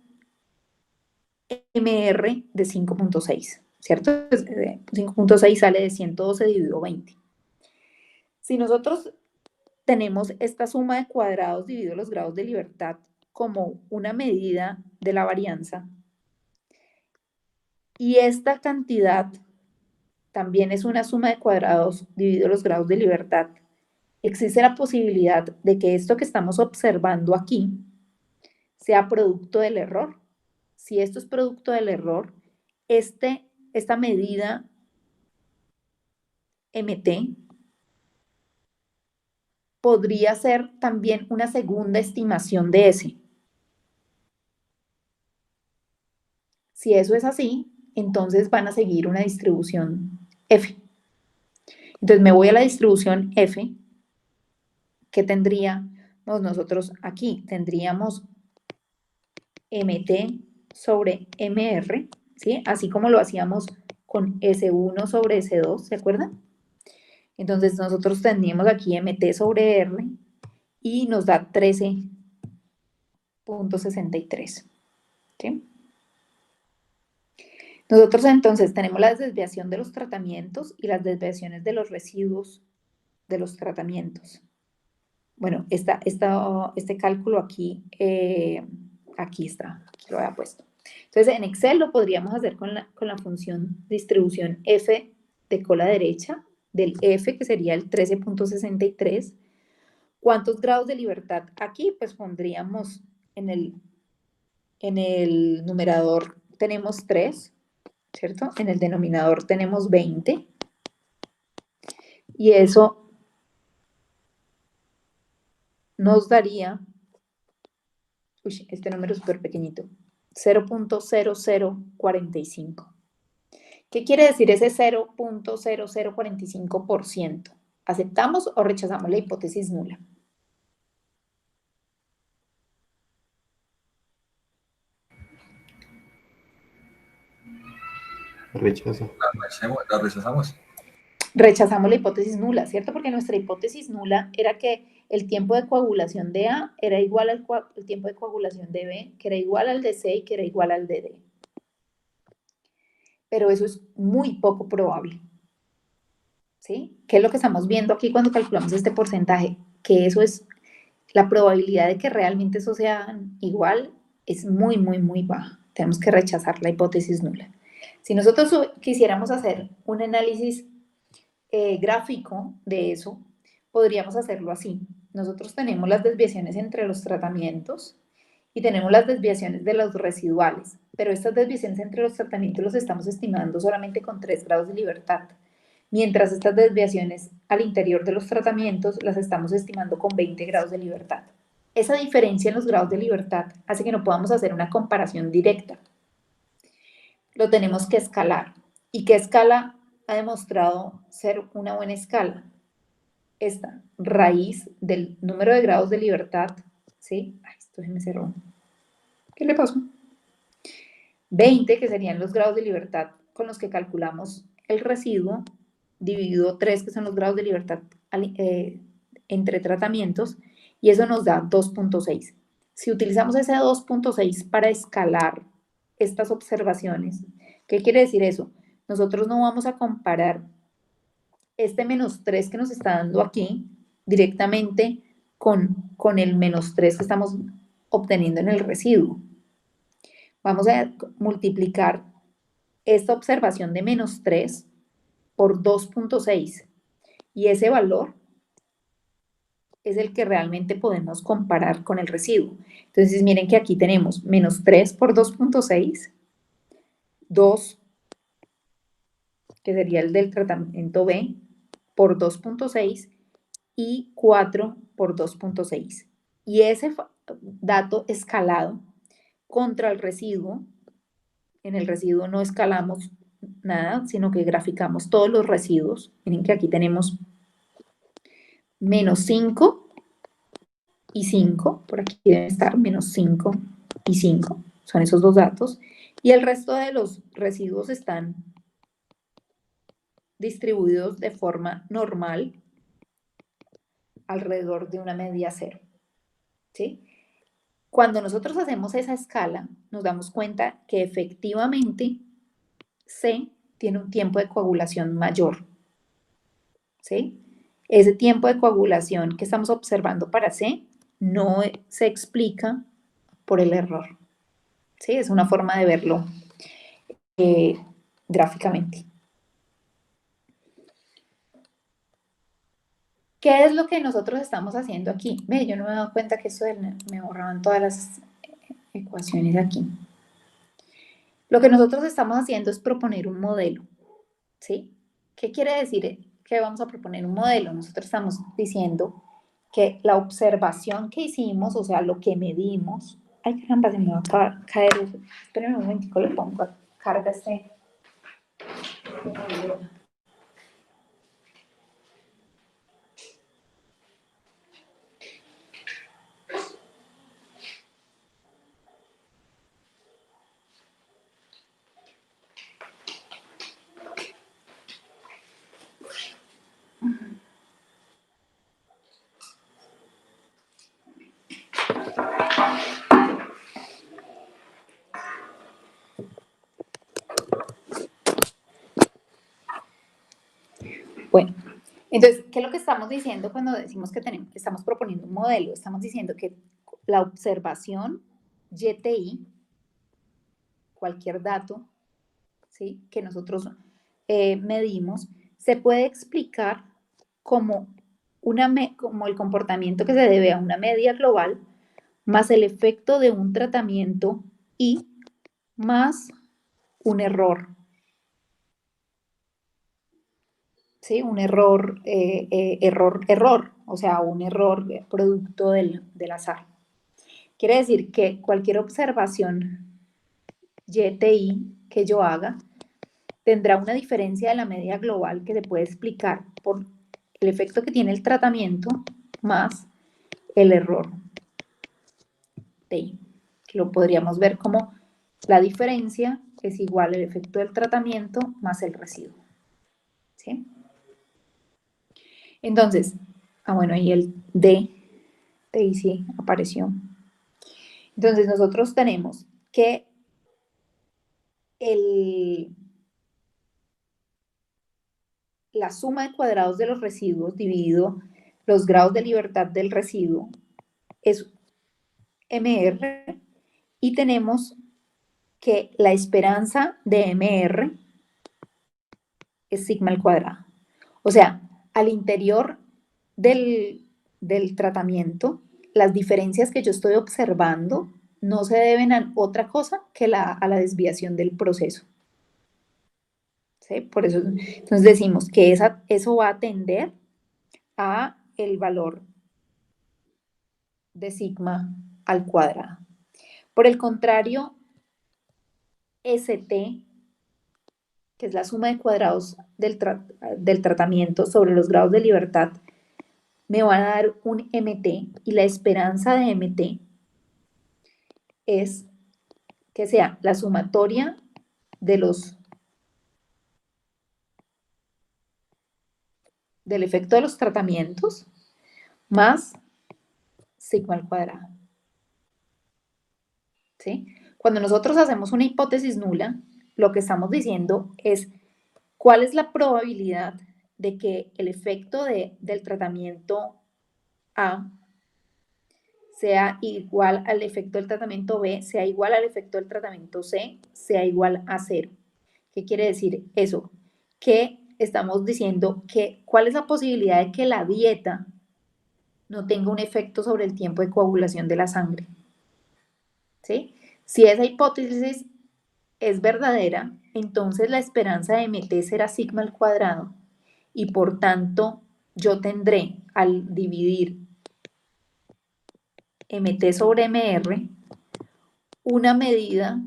MR de 5.6, ¿cierto? 5.6 sale de 112 dividido 20. Si nosotros tenemos esta suma de cuadrados dividido los grados de libertad como una medida de la varianza, y esta cantidad también es una suma de cuadrados dividido los grados de libertad, existe la posibilidad de que esto que estamos observando aquí sea producto del error. Si esto es producto del error, esta medida MT podría ser también una segunda estimación de S. Si eso es así, entonces van a seguir una distribución F. Entonces me voy a la distribución F. ¿Qué tendríamos nosotros aquí? Tendríamos MT sobre MR, ¿sí? Así como lo hacíamos con S1 sobre S2, ¿se acuerdan? Entonces nosotros teníamos aquí MT sobre R y nos da 13.63. ¿Sí? Nosotros entonces tenemos la desviación de los tratamientos y las desviaciones de los residuos de los tratamientos. Bueno, este cálculo aquí, aquí está, aquí lo había puesto. Entonces en Excel lo podríamos hacer con la función distribución F de cola derecha, del F que sería el 13.63. ¿Cuántos grados de libertad? Aquí pues pondríamos en el numerador tenemos 3, ¿cierto? En el denominador tenemos 20. Y eso nos daría, uy, este número es súper pequeñito, 0.0045. ¿Qué quiere decir ese 0.0045%? ¿Aceptamos o rechazamos la hipótesis nula? Rechazo. La rechazamos. Rechazamos la hipótesis nula, ¿cierto? Porque nuestra hipótesis nula era que el tiempo de coagulación de A era igual al tiempo de coagulación de B, que era igual al de C y que era igual al de D. Pero eso es muy poco probable. ¿Sí? ¿Qué es lo que estamos viendo aquí cuando calculamos este porcentaje? Que eso es, la probabilidad de que realmente eso sea igual es muy, muy, muy baja. Tenemos que rechazar la hipótesis nula. Si nosotros quisiéramos hacer un análisis gráfico de eso, podríamos hacerlo así. Nosotros tenemos las desviaciones entre los tratamientos y tenemos las desviaciones de los residuales, pero estas desviaciones entre los tratamientos los estamos estimando solamente con 3 grados de libertad, mientras estas desviaciones al interior de los tratamientos las estamos estimando con 20 grados de libertad. Esa diferencia en los grados de libertad hace que no podamos hacer una comparación directa. Lo tenemos que escalar. ¿Y qué escala ha demostrado ser una buena escala? Esta, raíz del número de grados de libertad, ¿sí? Ay, esto se me cerró. ¿Qué le pasó? 20, que serían los grados de libertad con los que calculamos el residuo, dividido 3, que son los grados de libertad entre tratamientos, y eso nos da 2.6. Si utilizamos ese 2.6 para escalar estas observaciones, ¿qué quiere decir eso? Nosotros no vamos a comparar este menos 3 que nos está dando aquí directamente con el menos 3 que estamos obteniendo en el residuo. Vamos a multiplicar esta observación de menos 3 por 2.6 y ese valor es el que realmente podemos comparar con el residuo. Entonces miren que aquí tenemos menos 3 por 2.6, 2, que sería el del tratamiento B, por 2.6 y 4 por 2.6. Y ese dato escalado contra el residuo, en el residuo no escalamos nada, sino que graficamos todos los residuos. Miren que aquí tenemos menos 5 y 5, por aquí deben estar menos 5 y 5, son esos dos datos, y el resto de los residuos están distribuidos de forma normal alrededor de una media cero, ¿sí? Cuando nosotros hacemos esa escala, nos damos cuenta que efectivamente C tiene un tiempo de coagulación mayor, ¿sí? Ese tiempo de coagulación que estamos observando para C no se explica por el error, ¿sí? Es una forma de verlo gráficamente. ¿Qué es lo que nosotros estamos haciendo aquí? Ve, yo no me he dado cuenta que eso me borraban todas las ecuaciones aquí. Lo que nosotros estamos haciendo es proponer un modelo, ¿sí? ¿Qué quiere decir que vamos a proponer un modelo? Nosotros estamos diciendo que la observación que hicimos, o sea, lo que medimos, ay caramba, se me va a caer, espérenme un momentico, le pongo a carga este. Bueno, entonces, ¿qué es lo que estamos diciendo cuando decimos que estamos proponiendo un modelo? Estamos diciendo que la observación YTI, cualquier dato, ¿sí?, que nosotros medimos, se puede explicar como, como el comportamiento que se debe a una media global más el efecto de un tratamiento y más un error. ¿Sí? Un error, o sea, un error producto del azar. Quiere decir que cualquier observación YTI que yo haga tendrá una diferencia de la media global que se puede explicar por el efecto que tiene el tratamiento más el error TI, que lo podríamos ver como la diferencia es igual al efecto del tratamiento más el residuo. ¿Sí? Entonces, bueno, ahí el TI sí apareció. Entonces, nosotros tenemos que la suma de cuadrados de los residuos dividido los grados de libertad del residuo es MR, y tenemos que la esperanza de MR es sigma al cuadrado. O sea, al interior del tratamiento, las diferencias que yo estoy observando no se deben a otra cosa que a la desviación del proceso. ¿Sí? Por eso, entonces decimos que eso va a tender a el valor de sigma al cuadrado. Por el contrario, ST, que es la suma de cuadrados del tratamiento sobre los grados de libertad, me va a dar un MT, y la esperanza de MT es que sea la sumatoria del efecto de los tratamientos más sigma al cuadrado. ¿Sí? Cuando nosotros hacemos una hipótesis nula, lo que estamos diciendo es cuál es la probabilidad de que el efecto del tratamiento A sea igual al efecto del tratamiento B, sea igual al efecto del tratamiento C, sea igual a 0. ¿Qué quiere decir eso? Que estamos diciendo que cuál es la posibilidad de que la dieta no tenga un efecto sobre el tiempo de coagulación de la sangre. ¿Sí? Si esa hipótesis es verdadera, entonces la esperanza de MT será sigma al cuadrado, y por tanto yo tendré, al dividir MT sobre MR, una medida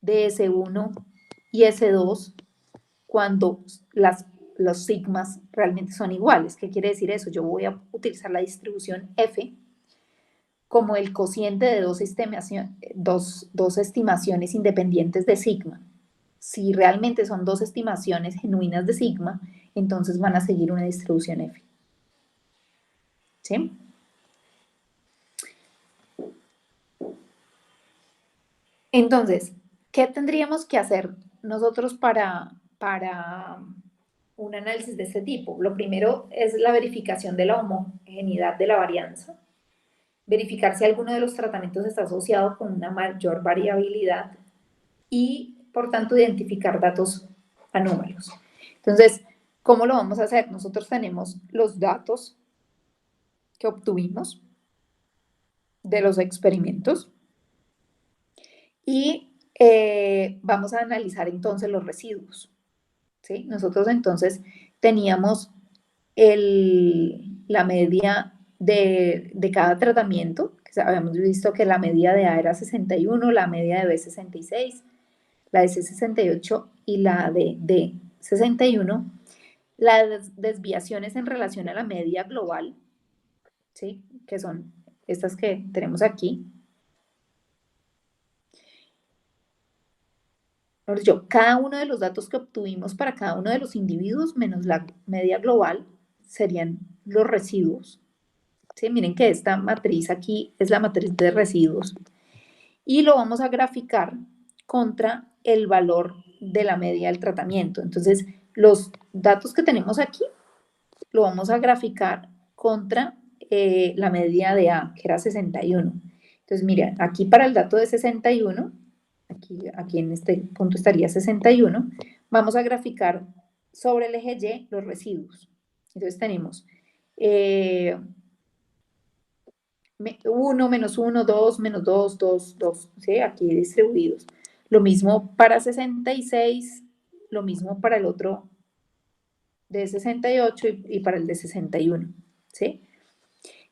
de S1 y S2 cuando los sigmas realmente son iguales. ¿Qué quiere decir eso? Yo voy a utilizar la distribución F como el cociente de dos estimaciones independientes de sigma. Si realmente son dos estimaciones genuinas de sigma, entonces van a seguir una distribución F. ¿Sí? Entonces, ¿qué tendríamos que hacer nosotros para un análisis de este tipo? Lo primero es la verificación de la homogeneidad de la varianza, verificar si alguno de los tratamientos está asociado con una mayor variabilidad y, por tanto, identificar datos anómalos. Entonces, ¿cómo lo vamos a hacer? Nosotros tenemos los datos que obtuvimos de los experimentos y vamos a analizar entonces los residuos. ¿Sí? Nosotros entonces teníamos la media de cada tratamiento, que habíamos visto que la media de A era 61, la media de B 66, la de C 68 y la de D 61. Las desviaciones en relación a la media global, ¿sí?, que son estas que tenemos aquí. Cada uno de los datos que obtuvimos para cada uno de los individuos menos la media global serían los residuos. ¿Sí? Miren que esta matriz aquí es la matriz de residuos. Y lo vamos a graficar contra el valor de la media del tratamiento. Entonces, los datos que tenemos aquí lo vamos a graficar contra la media de A, que era 61. Entonces, mira, aquí para el dato de 61, aquí en este punto estaría 61, vamos a graficar sobre el eje Y los residuos. Entonces tenemos 1, menos 1, 2, menos 2, 2, 2, ¿sí? Aquí distribuidos. Lo mismo para 66, lo mismo para el otro de 68 y para el de 61, ¿sí?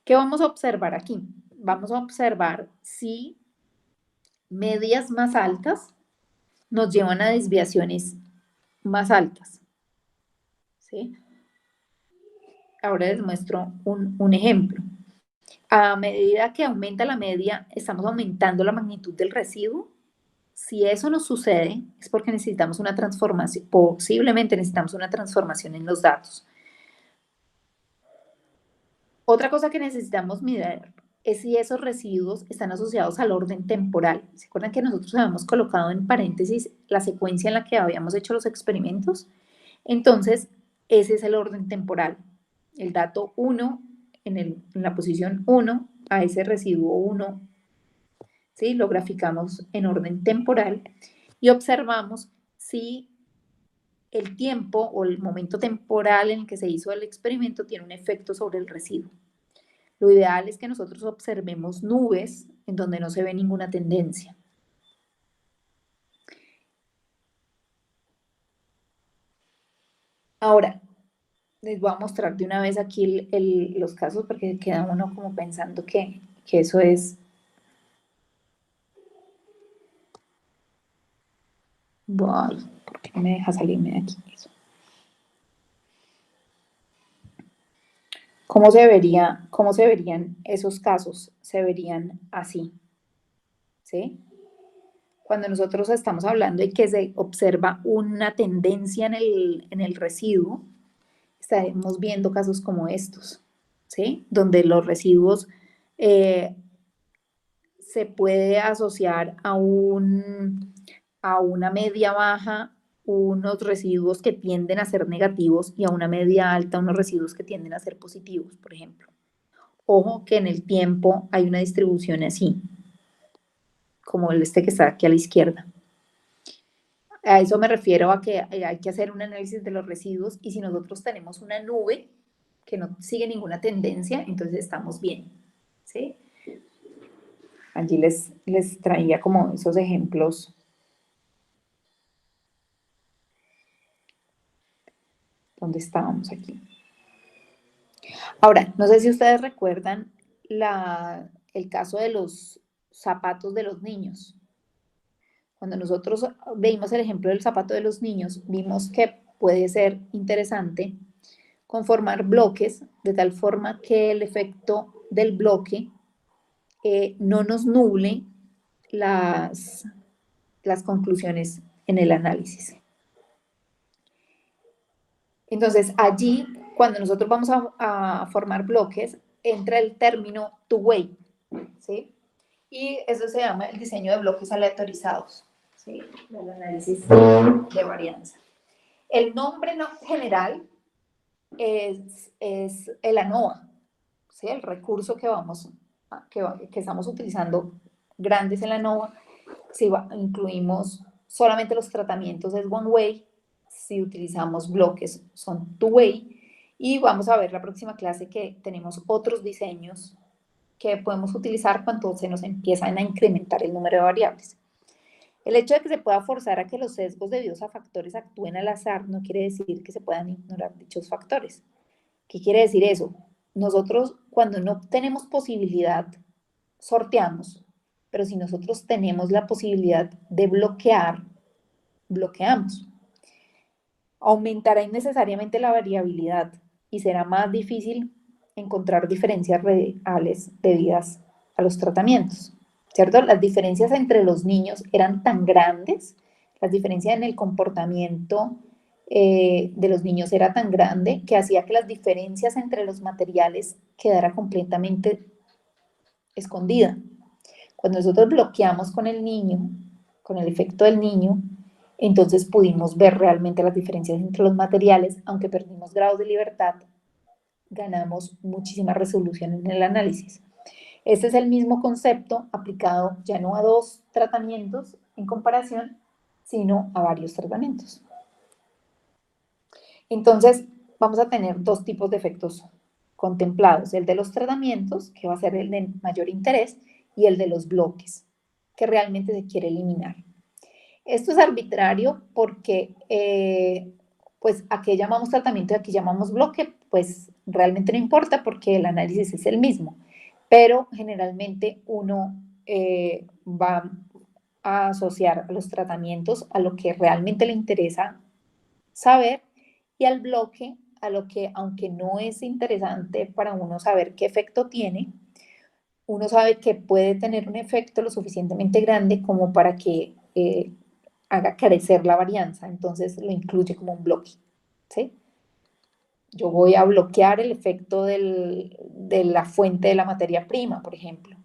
¿Qué vamos a observar aquí? Vamos a observar si medias más altas nos llevan a desviaciones más altas, ¿sí? Ahora les muestro un ejemplo. A medida que aumenta la media, estamos aumentando la magnitud del residuo. Si eso no sucede, es porque necesitamos una transformación, posiblemente necesitamos una transformación en los datos. Otra cosa que necesitamos mirar es si esos residuos están asociados al orden temporal. ¿Se acuerdan que nosotros habíamos colocado en paréntesis la secuencia en la que habíamos hecho los experimentos? Entonces, ese es el orden temporal. El dato 1 en la posición 1, a ese residuo 1, ¿sí? Lo graficamos en orden temporal y observamos si el tiempo o el momento temporal en el que se hizo el experimento tiene un efecto sobre el residuo. Lo ideal es que nosotros observemos nubes en donde no se ve ninguna tendencia. Ahora, les voy a mostrar de una vez aquí los casos porque queda uno como pensando que eso es... Wow, ¿por qué no me deja salirme de aquí? Eso. ¿Cómo se verían esos casos? Se verían así, ¿sí? Cuando nosotros estamos hablando de que se observa una tendencia en el residuo, estaremos viendo casos como estos, ¿sí? Donde los residuos se puede asociar a una media baja unos residuos que tienden a ser negativos y a una media alta unos residuos que tienden a ser positivos, por ejemplo. Ojo que en el tiempo hay una distribución así, como este que está aquí a la izquierda. A eso me refiero a que hay que hacer un análisis de los residuos y si nosotros tenemos una nube que no sigue ninguna tendencia, entonces estamos bien, ¿sí? Allí les traía como esos ejemplos. ¿Dónde estábamos aquí? Ahora, no sé si ustedes recuerdan el caso de los zapatos de los niños. Cuando nosotros veíamos el ejemplo del zapato de los niños, vimos que puede ser interesante conformar bloques de tal forma que el efecto del bloque no nos nuble las conclusiones en el análisis. Entonces, allí, cuando nosotros vamos a formar bloques, entra el término two-way, ¿sí? Y eso se llama el diseño de bloques aleatorizados, ¿sí? El análisis de varianza. El nombre general es el ANOVA, ¿sí? El recurso que estamos utilizando grandes en la ANOVA. Si incluimos solamente los tratamientos es one way, si utilizamos bloques son two way, y vamos a ver la próxima clase que tenemos otros diseños que podemos utilizar cuando se nos empiezan a incrementar el número de variables. El hecho de que se pueda forzar a que los sesgos debidos a factores actúen al azar no quiere decir que se puedan ignorar dichos factores. ¿Qué quiere decir eso? Nosotros cuando no tenemos posibilidad, sorteamos, pero si nosotros tenemos la posibilidad de bloquear, bloqueamos. Aumentará innecesariamente la variabilidad y será más difícil encontrar diferencias reales debidas a los tratamientos, ¿cierto? Las diferencias entre los niños eran tan grandes, las diferencias en el comportamiento de los niños era tan grande que hacía que las diferencias entre los materiales quedara completamente escondida. Cuando nosotros bloqueamos con el niño, con el efecto del niño, Entonces pudimos ver realmente las diferencias entre los materiales, aunque perdimos grados de libertad, ganamos muchísima resolución en el análisis. Este es el mismo concepto aplicado ya no a 2 tratamientos en comparación, sino a varios tratamientos. Entonces, vamos a tener 2 tipos de efectos contemplados, el de los tratamientos, que va a ser el de mayor interés, y el de los bloques, que realmente se quiere eliminar. Esto es arbitrario porque, pues, aquí llamamos tratamiento y aquí llamamos bloque, pues, realmente no importa porque el análisis es el mismo, pero generalmente uno va a asociar los tratamientos a lo que realmente le interesa saber y al bloque a lo que, aunque no es interesante para uno saber qué efecto tiene, uno sabe que puede tener un efecto lo suficientemente grande como para que haga crecer la varianza, entonces lo incluye como un bloque, ¿sí? Yo voy a bloquear el efecto de la fuente de la materia prima, por ejemplo.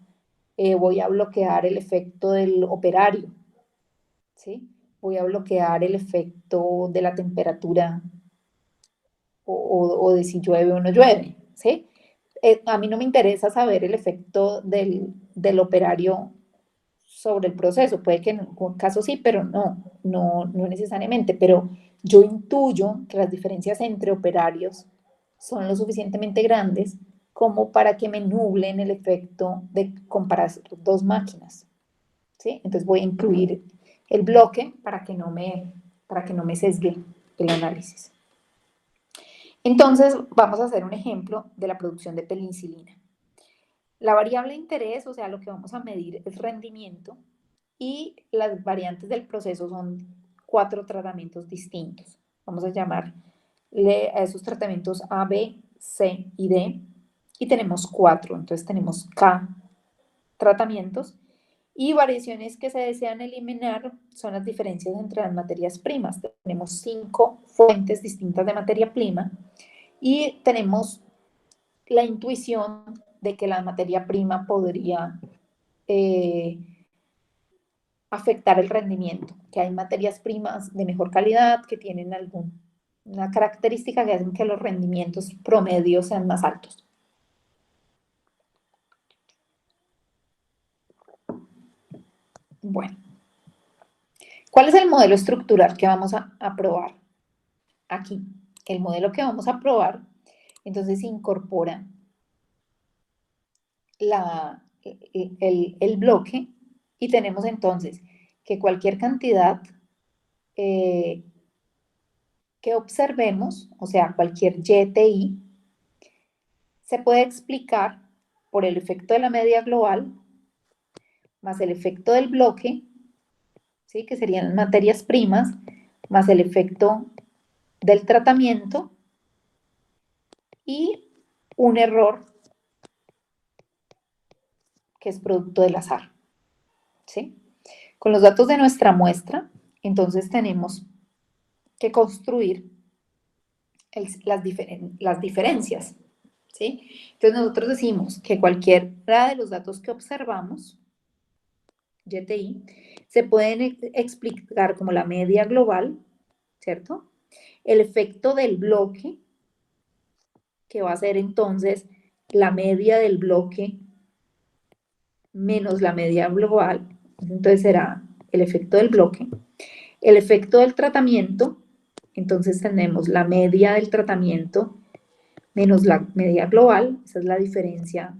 Voy a bloquear el efecto del operario, ¿sí? Voy a bloquear el efecto de la temperatura o de si llueve o no llueve, ¿sí? A mí no me interesa saber el efecto del operario sobre el proceso. Puede que en algún caso sí, pero no necesariamente. Pero yo intuyo que las diferencias entre operarios son lo suficientemente grandes como para que me nublen el efecto de comparar 2 máquinas, ¿sí? Entonces voy a incluir el bloque para que no me sesgue el análisis. Entonces, vamos a hacer un ejemplo de la producción de penicilina. La variable de interés, o sea, lo que vamos a medir es rendimiento, y las variantes del proceso son 4 tratamientos distintos. Vamos a llamarle a esos tratamientos A, B, C y D, y tenemos 4, entonces tenemos K tratamientos, y variaciones que se desean eliminar son las diferencias entre las materias primas. Tenemos 5 fuentes distintas de materia prima, y tenemos la intuición de que la materia prima podría afectar el rendimiento, que hay materias primas de mejor calidad que tienen alguna característica que hacen que los rendimientos promedios sean más altos. Bueno, ¿cuál es el modelo estructural que vamos a probar aquí? El modelo que vamos a probar, entonces, incorpora el bloque, y tenemos entonces que cualquier cantidad que observemos, o sea, cualquier YTI, se puede explicar por el efecto de la media global más el efecto del bloque, ¿sí? Que serían materias primas, más el efecto del tratamiento y un error que es producto del azar, ¿sí? Con los datos de nuestra muestra, entonces tenemos que construir las diferencias, ¿sí? Entonces nosotros decimos que cualquiera de los datos que observamos, YTI, se pueden explicar como la media global, ¿cierto? El efecto del bloque, que va a ser entonces la media del bloque menos la media global, entonces será el efecto del bloque. El efecto del tratamiento, entonces tenemos la media del tratamiento menos la media global, esa es la diferencia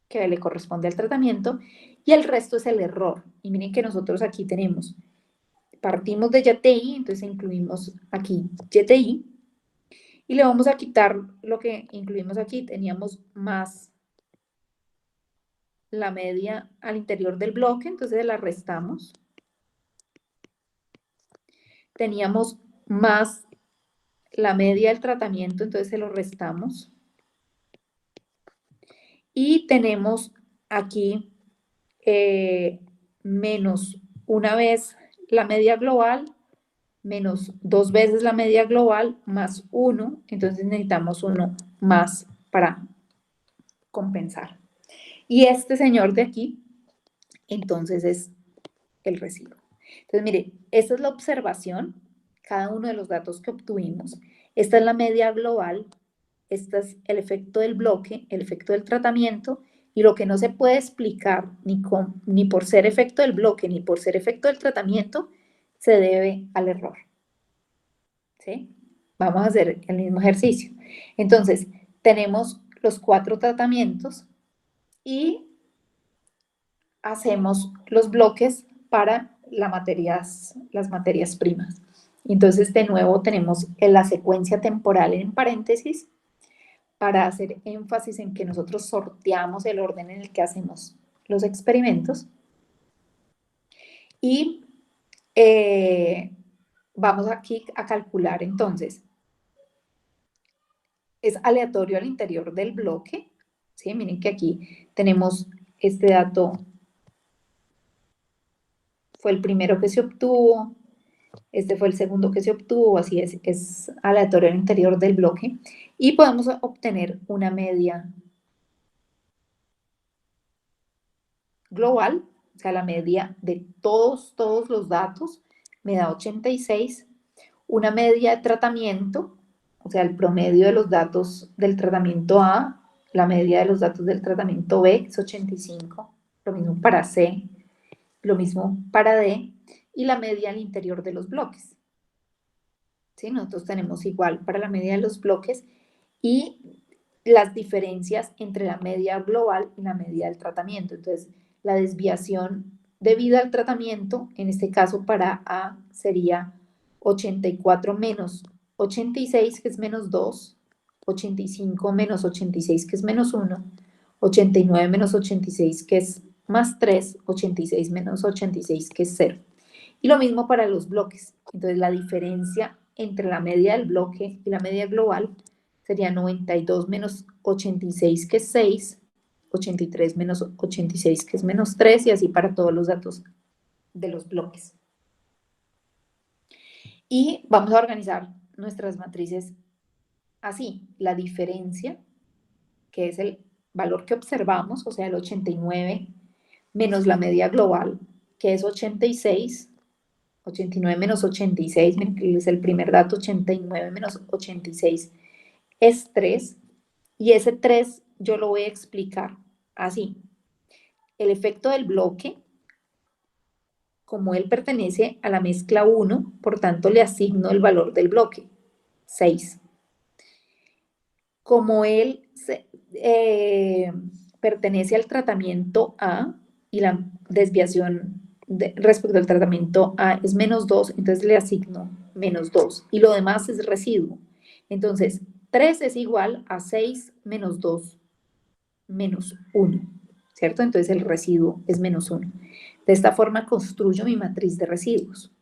que le corresponde al tratamiento, y el resto es el error. Y miren que nosotros aquí partimos de YTI, entonces incluimos aquí YTI, y le vamos a quitar lo que incluimos aquí. Teníamos más la media al interior del bloque, entonces la restamos. Teníamos más la media del tratamiento, entonces se lo restamos. Y tenemos aquí menos una vez la media global, menos 2 veces la media global, más 1, entonces necesitamos 1 más para compensar. Y este señor de aquí, entonces, es el residuo. Entonces, mire, esta es la observación, cada uno de los datos que obtuvimos. Esta es la media global, este es el efecto del bloque, el efecto del tratamiento, y lo que no se puede explicar ni por ser efecto del bloque ni por ser efecto del tratamiento, se debe al error. ¿Sí? Vamos a hacer el mismo ejercicio. Entonces, tenemos los 4 tratamientos y hacemos los bloques para las materias primas. Entonces, de nuevo, tenemos la secuencia temporal en paréntesis para hacer énfasis en que nosotros sorteamos el orden en el que hacemos los experimentos. Y vamos aquí a calcular, entonces, es aleatorio al interior del bloque. ¿Sí? Miren que aquí tenemos este dato, fue el primero que se obtuvo, este fue el segundo que se obtuvo, así es aleatorio al interior del bloque, y podemos obtener una media global, o sea, la media de todos los datos me da 86, una media de tratamiento, o sea, el promedio de los datos del tratamiento A, la media de los datos del tratamiento B, que es 85, lo mismo para C, lo mismo para D, y la media al interior de los bloques. ¿Sí? Nosotros tenemos igual para la media de los bloques y las diferencias entre la media global y la media del tratamiento. Entonces, la desviación debida al tratamiento, en este caso para A, sería 84 menos 86, que es menos 2, 85 menos 86, que es menos 1, 89 menos 86, que es más 3, 86 menos 86, que es 0. Y lo mismo para los bloques. Entonces, la diferencia entre la media del bloque y la media global sería 92 menos 86, que es 6, 83 menos 86, que es menos 3, y así para todos los datos de los bloques. Y vamos a organizar nuestras matrices así. La diferencia, que es el valor que observamos, o sea, el 89 menos la media global, que es 86, 89 menos 86, es el primer dato, 89 menos 86 es 3, y ese 3 yo lo voy a explicar así. El efecto del bloque, como él pertenece a la mezcla 1, por tanto le asigno el valor del bloque, 6. Como él pertenece al tratamiento A y la desviación respecto al tratamiento A es menos 2, entonces le asigno menos 2 y lo demás es residuo. Entonces, 3 es igual a 6 menos 2 menos 1, ¿cierto? Entonces el residuo es menos 1. De esta forma construyo mi matriz de residuos,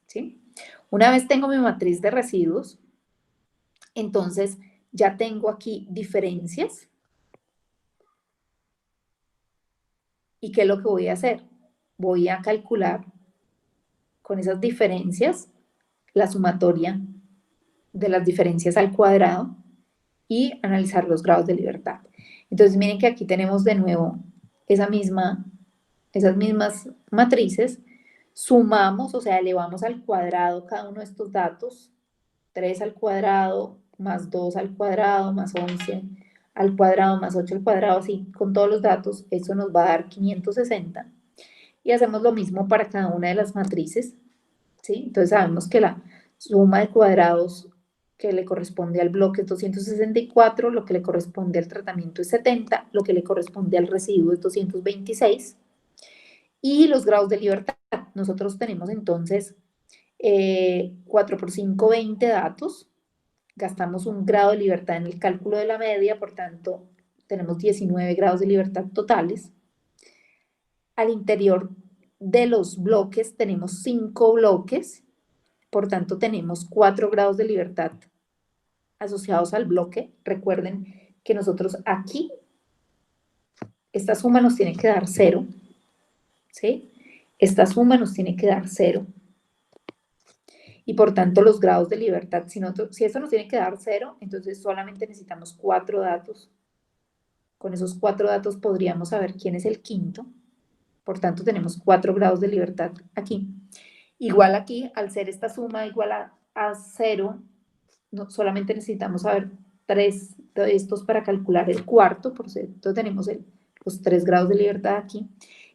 ¿sí? Una vez tengo mi matriz de residuos, entonces ya tengo aquí diferencias. ¿Y qué es lo que voy a hacer? Voy a calcular con esas diferencias la sumatoria de las diferencias al cuadrado y analizar los grados de libertad. Entonces miren que aquí tenemos de nuevo esas mismas matrices, sumamos, o sea, elevamos al cuadrado cada uno de estos datos, 3 al cuadrado más 2 al cuadrado más 11 al cuadrado más 8 al cuadrado, así con todos los datos, eso nos va a dar 560. Y hacemos lo mismo para cada una de las matrices, ¿sí? Entonces sabemos que la suma de cuadrados que le corresponde al bloque es 264, lo que le corresponde al tratamiento es 70, lo que le corresponde al residuo es 226. Y los grados de libertad, nosotros tenemos entonces 4 por 5, 20 datos, gastamos un grado de libertad en el cálculo de la media, por tanto tenemos 19 grados de libertad totales. Al interior de los bloques tenemos 5 bloques, por tanto tenemos 4 grados de libertad asociados al bloque. Recuerden que nosotros aquí, esta suma nos tiene que dar 0, ¿sí? Esta suma nos tiene que dar 0. Y por tanto los grados de libertad, si esto nos tiene que dar 0, entonces solamente necesitamos 4 datos. Con esos 4 datos podríamos saber quién es el quinto. Por tanto, tenemos 4 grados de libertad aquí. Igual aquí, al ser esta suma igual a 0, no, solamente necesitamos saber 3 de estos para calcular el cuarto, por cierto, tenemos los 3 grados de libertad aquí.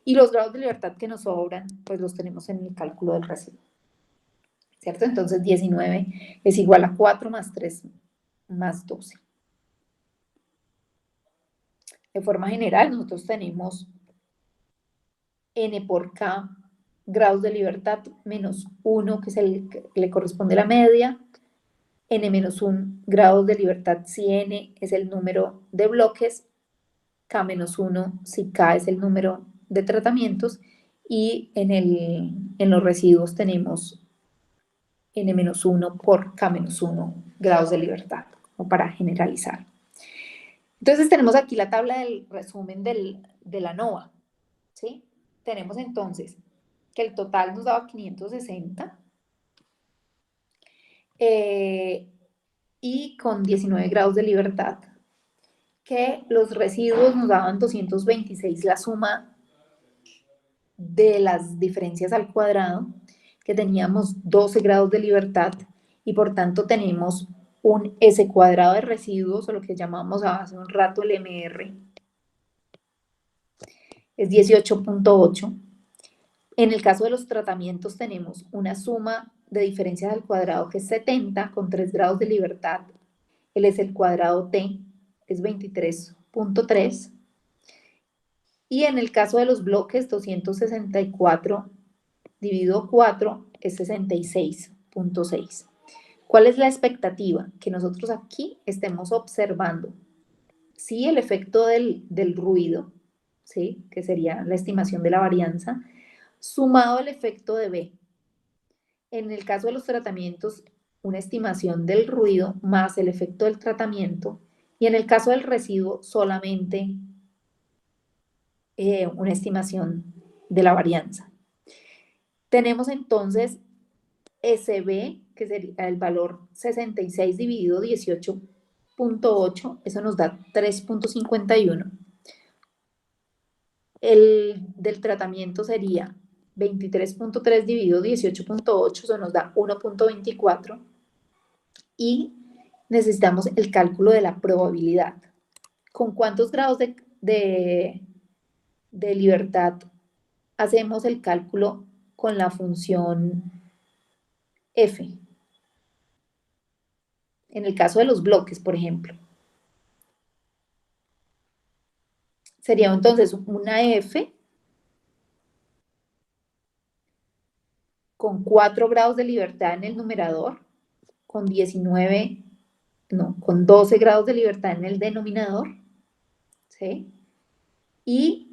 Y los grados de libertad que nos sobran, pues los tenemos en el cálculo del residuo. ¿Cierto? Entonces 19 es igual a 4 más 3 más 12. De forma general, nosotros tenemos n por k grados de libertad menos 1, que es el que le corresponde a la media, n menos 1 grados de libertad si n es el número de bloques, k menos 1 si k es el número de tratamientos, y en los residuos tenemos n menos 1 por k menos 1 grados de libertad, o para generalizar. Entonces tenemos aquí la tabla del resumen de la NOVA, ¿sí? Tenemos entonces que el total nos daba 560 y con 19 grados de libertad, que los residuos nos daban 226, la suma de las diferencias al cuadrado, que teníamos 12 grados de libertad y por tanto tenemos un S cuadrado de residuos, o lo que llamamos hace un rato el MR, es 18.8. En el caso de los tratamientos tenemos una suma de diferencias al cuadrado que es 70 con 3 grados de libertad. El S cuadrado T es 23.3. Y en el caso de los bloques, 264 dividido 4 es 66.6. ¿Cuál es la expectativa? Que nosotros aquí estemos observando, sí, el efecto del ruido, ¿sí? Que sería la estimación de la varianza, sumado al efecto de B. En el caso de los tratamientos, una estimación del ruido más el efecto del tratamiento, y en el caso del residuo, solamente una estimación de la varianza. Tenemos entonces SB, que sería el valor 66 dividido 18.8, eso nos da 3.51. El del tratamiento sería 23.3 dividido 18.8, eso nos da 1.24. Y necesitamos el cálculo de la probabilidad. ¿Con cuántos grados de libertad hacemos el cálculo con la función f? En el caso de los bloques, por ejemplo. Sería entonces una f con 4 grados de libertad en el numerador, con 12 grados de libertad en el denominador, ¿sí? Y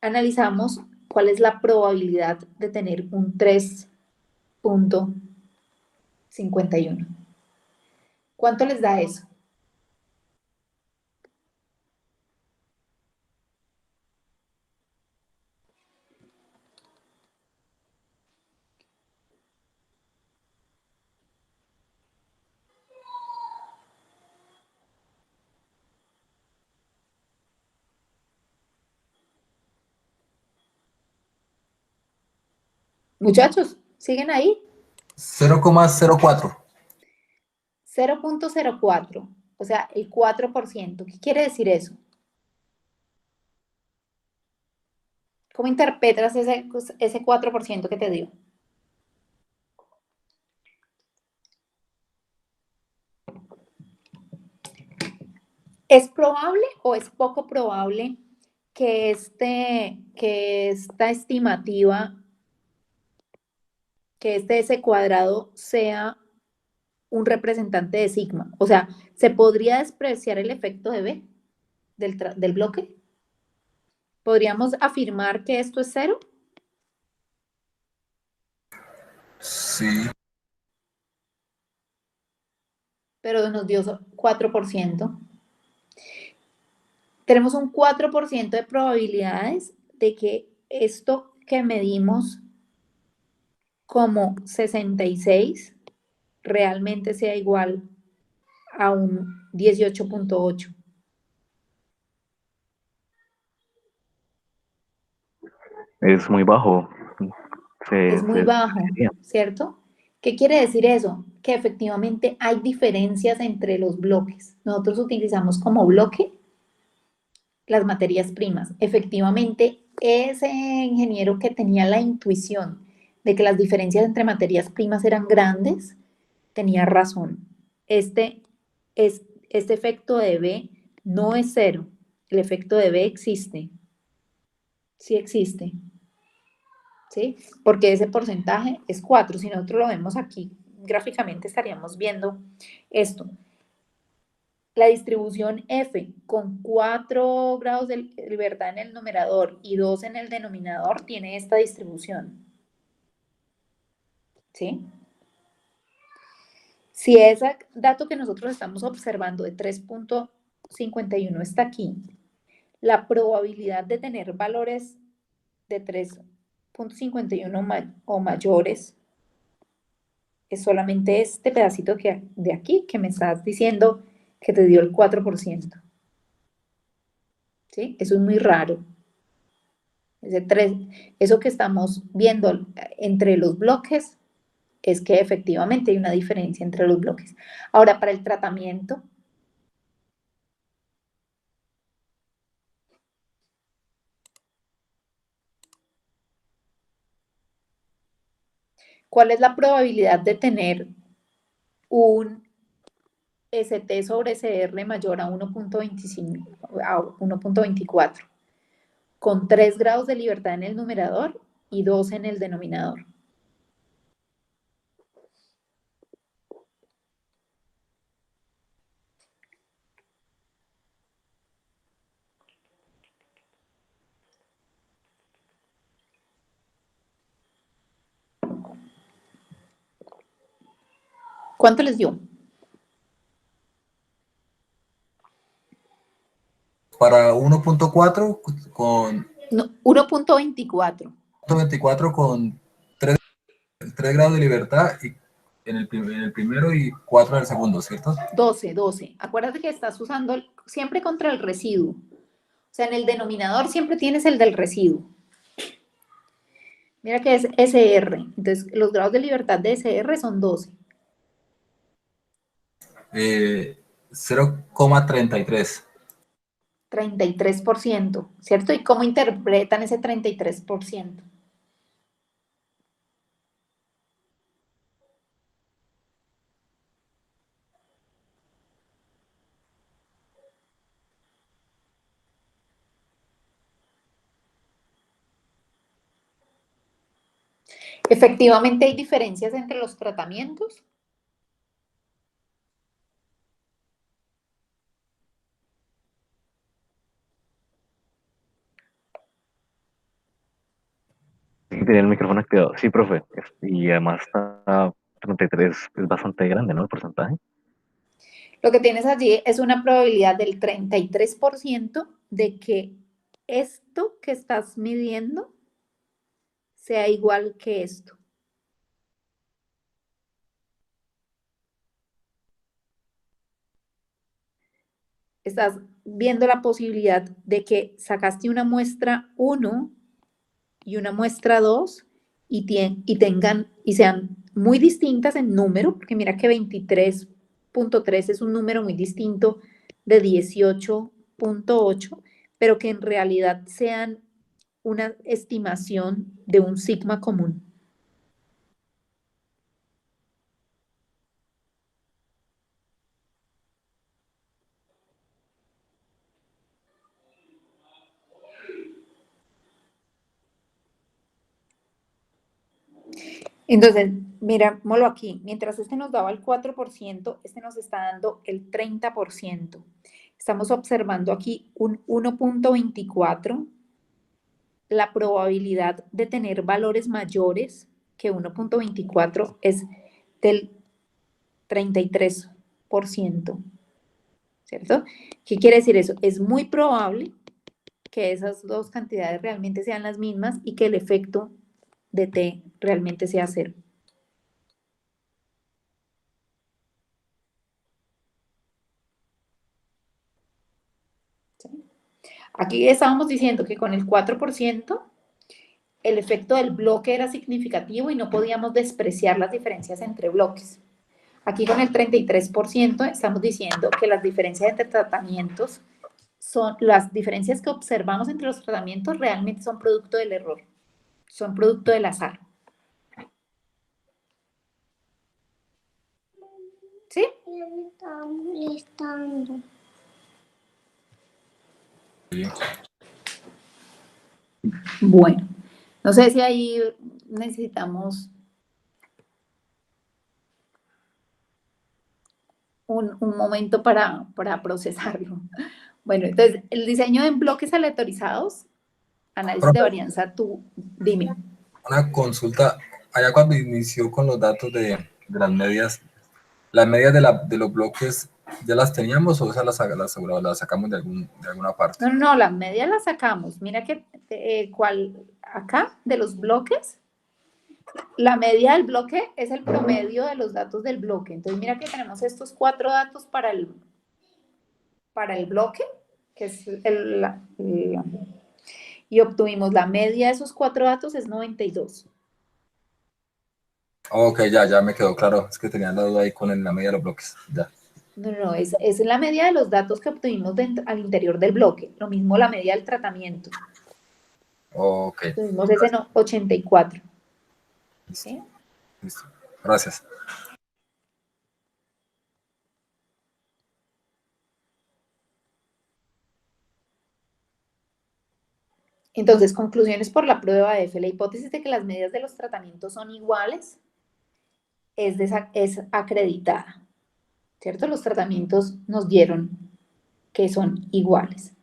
analizamos cuál es la probabilidad de tener un 3.51. ¿Cuánto les da eso? Muchachos, ¿siguen ahí? 0,04. 0.04, o sea, el 4%. ¿Qué quiere decir eso? ¿Cómo interpretas ese 4% que te dio? ¿Es probable o es poco probable que esta estimativa, que este S cuadrado sea un representante de sigma? O sea, ¿se podría despreciar el efecto de B del bloque? ¿Podríamos afirmar que esto es 0? Sí. Pero nos dio 4%. Tenemos un 4% de probabilidades de que esto que medimos como 66 realmente sea igual a un 18.8. Es muy bajo. Es muy bajo, Sería. ¿cierto? ¿Qué quiere decir eso? Que efectivamente hay diferencias entre los bloques. Nosotros utilizamos como bloque las materias primas. Efectivamente, ese ingeniero que tenía la intuición de que las diferencias entre materias primas eran grandes, tenía razón. Este efecto de B no es cero. El efecto de B existe. Sí existe. ¿Sí? Porque ese porcentaje es 4. Si nosotros lo vemos aquí gráficamente, estaríamos viendo esto. La distribución F con 4 grados de libertad en el numerador y 2 en el denominador tiene esta distribución. ¿Sí? Si ese dato que nosotros estamos observando de 3.51 está aquí, la probabilidad de tener valores de 3.51 o mayores es solamente este pedacito de aquí que me estás diciendo que te dio el 4%. ¿Sí? Eso es muy raro. Eso que estamos viendo entre los bloques es que efectivamente hay una diferencia entre los bloques. Ahora, para el tratamiento, ¿cuál es la probabilidad de tener un ST sobre CR mayor a 1.25, a 1.24, con 3 grados de libertad en el numerador y 2 en el denominador? ¿Cuánto les dio? Para 1.4 con No, 1.24. 24 con 3 grados de libertad y en el primero y 4 en el segundo, ¿cierto? 12. Acuérdate que estás usando siempre contra el residuo. O sea, en el denominador siempre tienes el del residuo. Mira que es SR. Entonces, los grados de libertad de SR son 12. 0,33. 33%, ¿cierto? ¿Y cómo interpretan ese 33%? Efectivamente hay diferencias entre los tratamientos. Tenía el micrófono activado. Sí, profe. Y además está 33, es bastante grande, ¿no? El porcentaje. Lo que tienes allí es una probabilidad del 33% de que esto que estás midiendo sea igual que esto. Estás viendo la posibilidad de que sacaste una muestra 1 y una muestra 2 y sean muy distintas en número, porque mira que 23.3 es un número muy distinto de 18.8, pero que en realidad sean una estimación de un sigma común. Entonces, mirámoslo aquí. Mientras este nos daba el 4%, este nos está dando el 30%. Estamos observando aquí un 1.24. La probabilidad de tener valores mayores que 1.24 es del 33%, ¿cierto? ¿Qué quiere decir eso? Es muy probable que esas dos cantidades realmente sean las mismas y que el efecto de T realmente sea cero. ¿Sí? Aquí estábamos diciendo que con el 4% el efecto del bloque era significativo y no podíamos despreciar las diferencias entre bloques. Aquí con el 33% estamos diciendo que las diferencias entre tratamientos son, las diferencias que observamos entre los tratamientos realmente son producto del error, son producto del azar. ¿Sí? Me está molestando. Sí. Bueno, no sé si ahí necesitamos un momento para procesarlo. Bueno, entonces, el diseño en bloques aleatorizados, análisis de varianza, tú, dime. Una consulta, allá cuando inició con los datos de las medias de los bloques, ¿ya las teníamos o esas las sacamos de alguna parte? No, no, las medias las sacamos. Mira que, acá, de los bloques, la media del bloque es el promedio de los datos del bloque. Entonces, mira que tenemos estos 4 datos para el bloque, que es y obtuvimos la media de esos 4 datos es 92. Ok, ya me quedó claro. Es que tenía la duda ahí con la media de los bloques. Ya. No, es la media de los datos que obtuvimos al interior del bloque. Lo mismo la media del tratamiento. Ok. Tuvimos ese 84. Listo. ¿Sí? Listo. Gracias. Entonces, conclusiones por la prueba F. La hipótesis de que las medias de los tratamientos son iguales es acreditada, ¿cierto? Los tratamientos nos dieron que son iguales.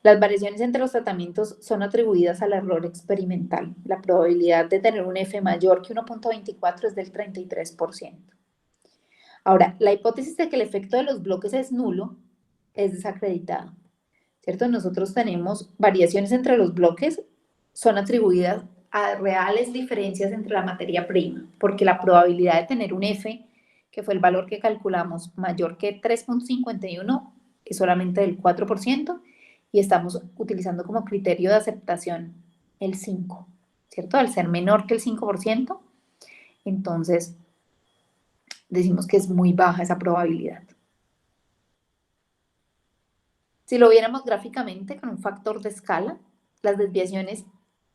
Las variaciones entre los tratamientos son atribuidas al error experimental. La probabilidad de tener un F mayor que 1.24 es del 33%. Ahora, la hipótesis de que el efecto de los bloques es nulo es desacreditada, ¿cierto? Nosotros tenemos variaciones entre los bloques, son atribuidas a reales diferencias entre la materia prima, porque la probabilidad de tener un F, que fue el valor que calculamos, mayor que 3.51, es solamente del 4%, y estamos utilizando como criterio de aceptación el 5, ¿cierto? Al ser menor que el 5%, entonces decimos que es muy baja esa probabilidad. Si lo viéramos gráficamente con un factor de escala, las desviaciones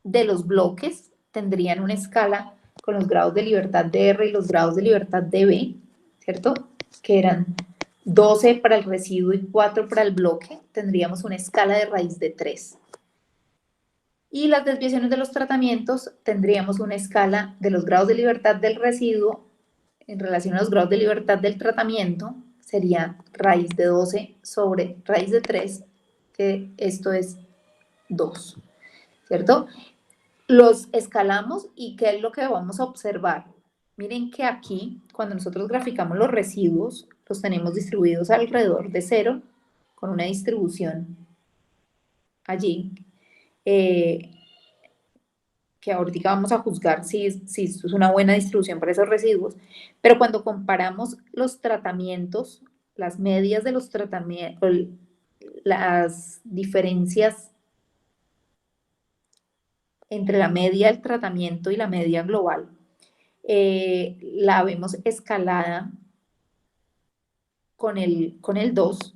de los bloques tendrían una escala con los grados de libertad de R y los grados de libertad de B, ¿cierto? Que eran 12 para el residuo y 4 para el bloque, tendríamos una escala de raíz de 3. Y las desviaciones de los tratamientos tendríamos una escala de los grados de libertad del residuo en relación a los grados de libertad del tratamiento, sería raíz de 12 sobre raíz de 3, que esto es 2, ¿cierto? Los escalamos y ¿qué es lo que vamos a observar? Miren que aquí, cuando nosotros graficamos los residuos, los tenemos distribuidos alrededor de 0, con una distribución allí, que ahorita vamos a juzgar si es una buena distribución para esos residuos, pero cuando comparamos los tratamientos, las medias de los tratamientos, las diferencias entre la media del tratamiento y la media global, la vemos escalada con el 2,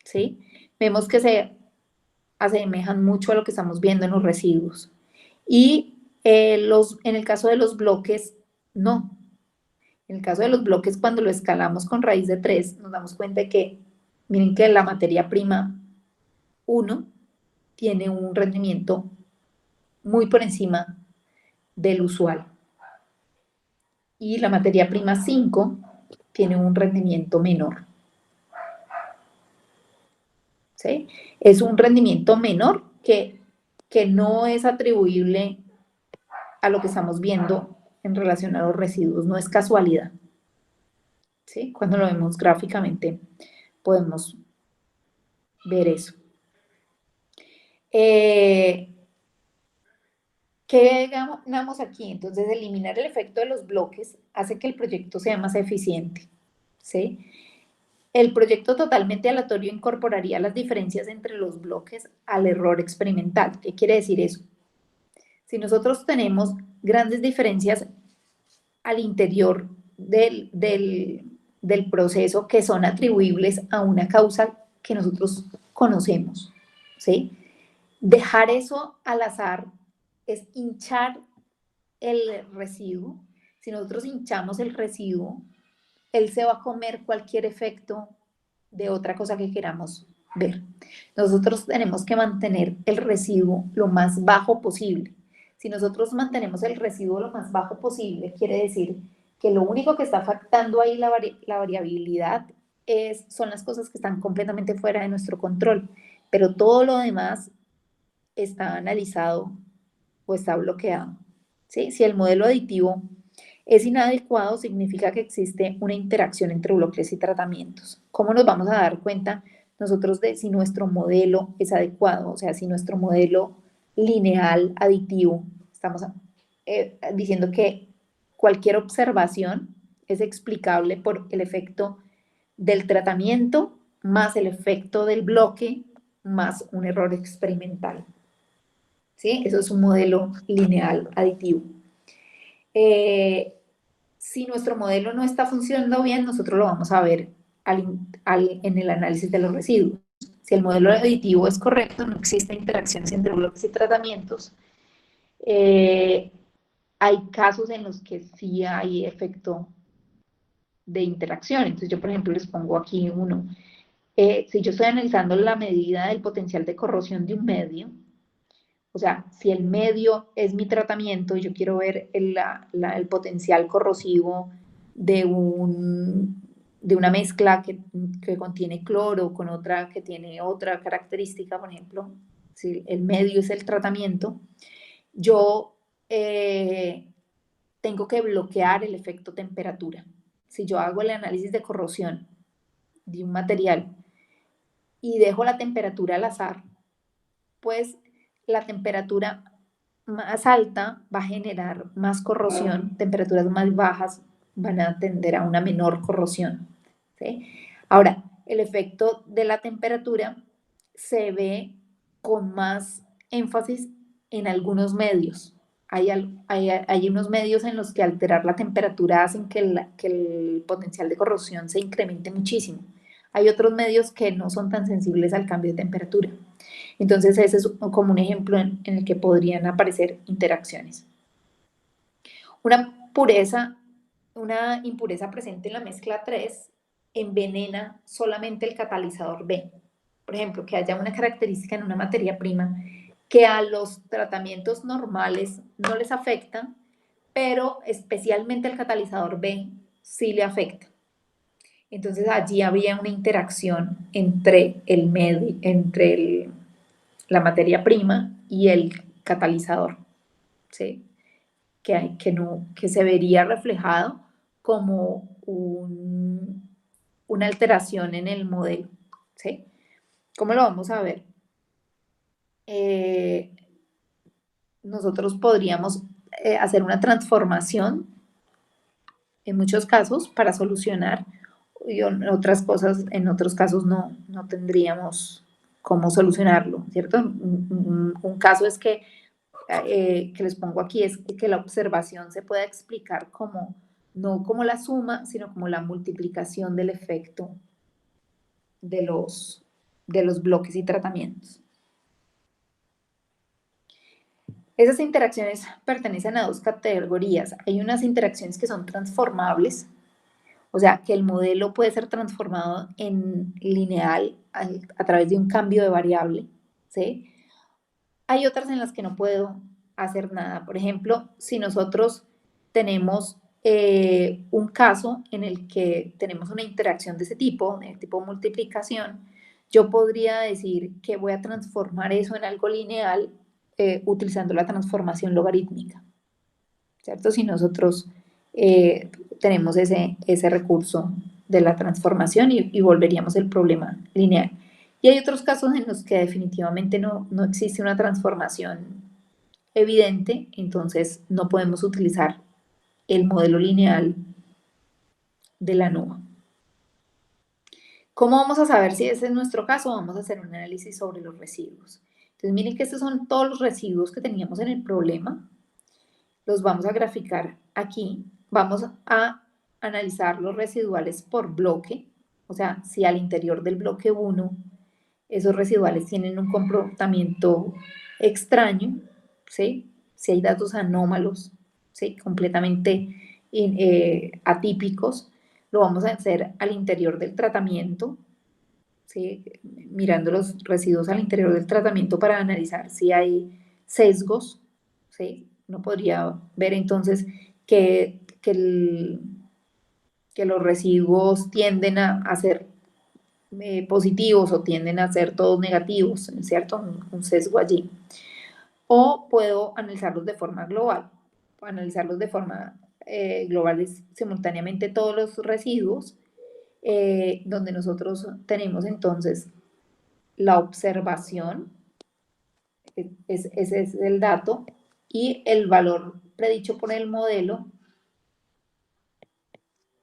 ¿sí? Vemos que se asemejan mucho a lo que estamos viendo en los residuos. Y en el caso de los bloques, no. En el caso de los bloques, cuando lo escalamos con raíz de 3, nos damos cuenta de que, miren que la materia prima 1 tiene un rendimiento muy por encima del usual. Y la materia prima 5 tiene un rendimiento menor. ¿Sí? Es un rendimiento menor que no es atribuible a lo que estamos viendo en relación a los residuos, no es casualidad. ¿Sí? Cuando lo vemos gráficamente podemos ver eso. ¿Qué ganamos aquí? Entonces, eliminar el efecto de los bloques hace que el proyecto sea más eficiente, ¿sí? El proyecto totalmente aleatorio incorporaría las diferencias entre los bloques al error experimental. ¿Qué quiere decir eso? Si nosotros tenemos grandes diferencias al interior del proceso que son atribuibles a una causa que nosotros conocemos, ¿sí? Dejar eso al azar es hinchar el residuo. Si nosotros hinchamos el residuo, él se va a comer cualquier efecto de otra cosa que queramos ver. Nosotros tenemos que mantener el residuo lo más bajo posible. Si nosotros mantenemos el residuo lo más bajo posible, quiere decir que lo único que está afectando ahí la variabilidad son las cosas que están completamente fuera de nuestro control, pero todo lo demás está analizado o está bloqueado, ¿sí? Si el modelo aditivo es inadecuado, significa que existe una interacción entre bloques y tratamientos. ¿Cómo nos vamos a dar cuenta nosotros de si nuestro modelo es adecuado? O sea, si nuestro modelo lineal aditivo, estamos diciendo que cualquier observación es explicable por el efecto del tratamiento más el efecto del bloque más un error experimental. ¿Sí? Eso es un modelo lineal aditivo. Si nuestro modelo no está funcionando bien, nosotros lo vamos a ver en el análisis de los residuos. Si el modelo aditivo es correcto, no existen interacciones entre bloques y tratamientos. Hay casos en los que sí hay efecto de interacción. Entonces yo, por ejemplo, les pongo aquí uno. Si yo estoy analizando la medida del potencial de corrosión de un medio, o sea, si el medio es mi tratamiento y yo quiero ver el potencial corrosivo de una mezcla que contiene cloro con otra que tiene otra característica, por ejemplo, si el medio es el tratamiento, yo tengo que bloquear el efecto temperatura. Si yo hago el análisis de corrosión de un material y dejo la temperatura al azar, pues la temperatura más alta va a generar más corrosión, temperaturas más bajas van a tender a una menor corrosión, ¿sí? Ahora, el efecto de la temperatura se ve con más énfasis en algunos medios. Hay unos medios en los que alterar la temperatura hacen que el potencial de corrosión se incremente muchísimo. Hay otros medios que no son tan sensibles al cambio de temperatura. Entonces, ese es como un ejemplo en el que podrían aparecer interacciones. Una impureza presente en la mezcla 3 envenena solamente el catalizador B. Por ejemplo, que haya una característica en una materia prima que a los tratamientos normales no les afecta, pero especialmente el catalizador B sí le afecta. Entonces, allí había una interacción entre la materia prima y el catalizador, ¿sí? Que se vería reflejado como una alteración en el modelo, ¿sí? ¿Cómo lo vamos a ver? Nosotros podríamos hacer una transformación en muchos casos para solucionar, y en otros casos no tendríamos cómo solucionarlo, ¿cierto? Un caso es que les pongo aquí es que la observación se pueda explicar no como la suma, sino como la multiplicación del efecto de los bloques y tratamientos. Esas interacciones pertenecen a dos categorías. Hay unas interacciones que son transformables, o sea, que el modelo puede ser transformado en lineal a través de un cambio de variable, ¿sí? Hay otras en las que no puedo hacer nada. Por ejemplo, si nosotros tenemos un caso en el que tenemos una interacción de ese tipo, de tipo multiplicación, yo podría decir que voy a transformar eso en algo lineal utilizando la transformación logarítmica, ¿cierto? Si nosotros tenemos ese recurso de la transformación y volveríamos el problema lineal. Y hay otros casos en los que definitivamente no existe una transformación evidente, entonces no podemos utilizar el modelo lineal de la NOVA. ¿Cómo vamos a saber si ese es nuestro caso? Vamos a hacer un análisis sobre los residuos. Entonces miren que estos son todos los residuos que teníamos en el problema. Los vamos a graficar aquí. Vamos a analizar los residuales por bloque. O sea, si al interior del bloque 1 esos residuales tienen un comportamiento extraño, ¿sí? Si hay datos anómalos, ¿sí? Completamente atípicos, lo vamos a hacer al interior del tratamiento, ¿sí? Mirando los residuos al interior del tratamiento para analizar si hay sesgos, ¿sí? Uno podría ver entonces que los residuos tienden a ser positivos o tienden a ser todos negativos, ¿cierto? Un sesgo allí. O puedo analizarlos de forma global. Analizarlos de forma global es simultáneamente todos los residuos, donde nosotros tenemos entonces la observación, ese es el dato, y el valor predicho por el modelo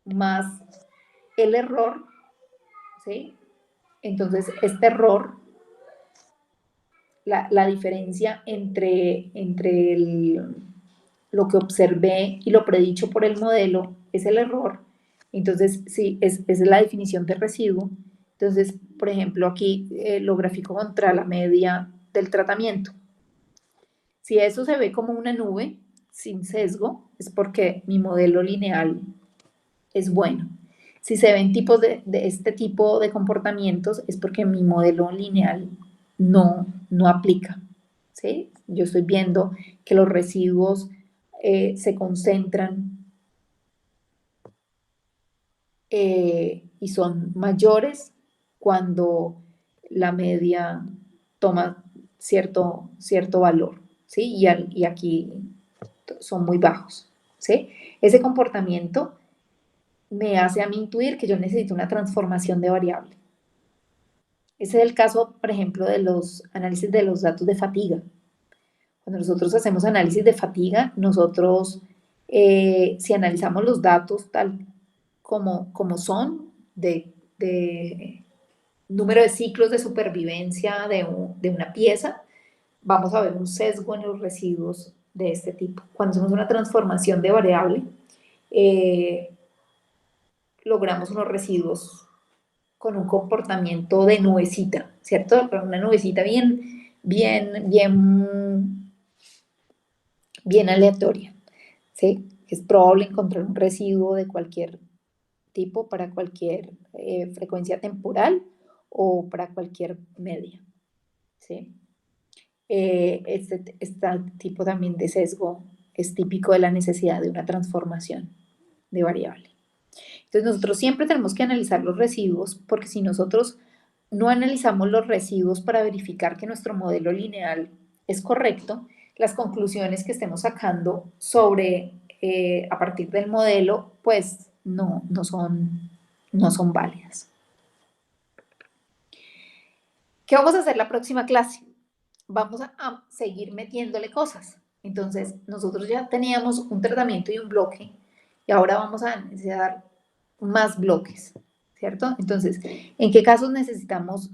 más el error, ¿sí? Entonces, este error, la diferencia entre lo que observé y lo predicho por el modelo es el error. Entonces, sí, es la definición de residuo. Entonces, por ejemplo, aquí lo grafico contra la media del tratamiento. Si eso se ve como una nube sin sesgo, es porque mi modelo lineal es bueno. Si se ven tipos de este tipo de comportamientos, es porque mi modelo lineal no aplica, ¿sí? Yo estoy viendo que los residuos se concentran y son mayores cuando la media toma cierto valor, ¿sí? Y aquí son muy bajos, ¿sí? Ese comportamiento me hace a mí intuir que yo necesito una transformación de variable. Ese es el caso, por ejemplo, de los análisis de los datos de fatiga. Cuando nosotros hacemos análisis de fatiga, nosotros, si analizamos los datos tal como son, de número de ciclos de supervivencia de una pieza, vamos a ver un sesgo en los residuos de este tipo. Cuando hacemos una transformación de variable, logramos unos residuos con un comportamiento de nubecita, ¿cierto? Una nubecita bien aleatoria, ¿sí? Es probable encontrar un residuo de cualquier tipo para cualquier frecuencia temporal o para cualquier media, ¿sí? Este tipo también de sesgo es típico de la necesidad de una transformación de variable. Entonces nosotros siempre tenemos que analizar los residuos, porque si nosotros no analizamos los residuos para verificar que nuestro modelo lineal es correcto, las conclusiones que estemos sacando sobre a partir del modelo, pues no son válidas. ¿Qué vamos a hacer la próxima clase? Vamos a seguir metiéndole cosas. Entonces, nosotros ya teníamos un tratamiento y un bloque, y ahora vamos a necesitar más bloques, ¿cierto? Entonces, ¿en qué casos necesitamos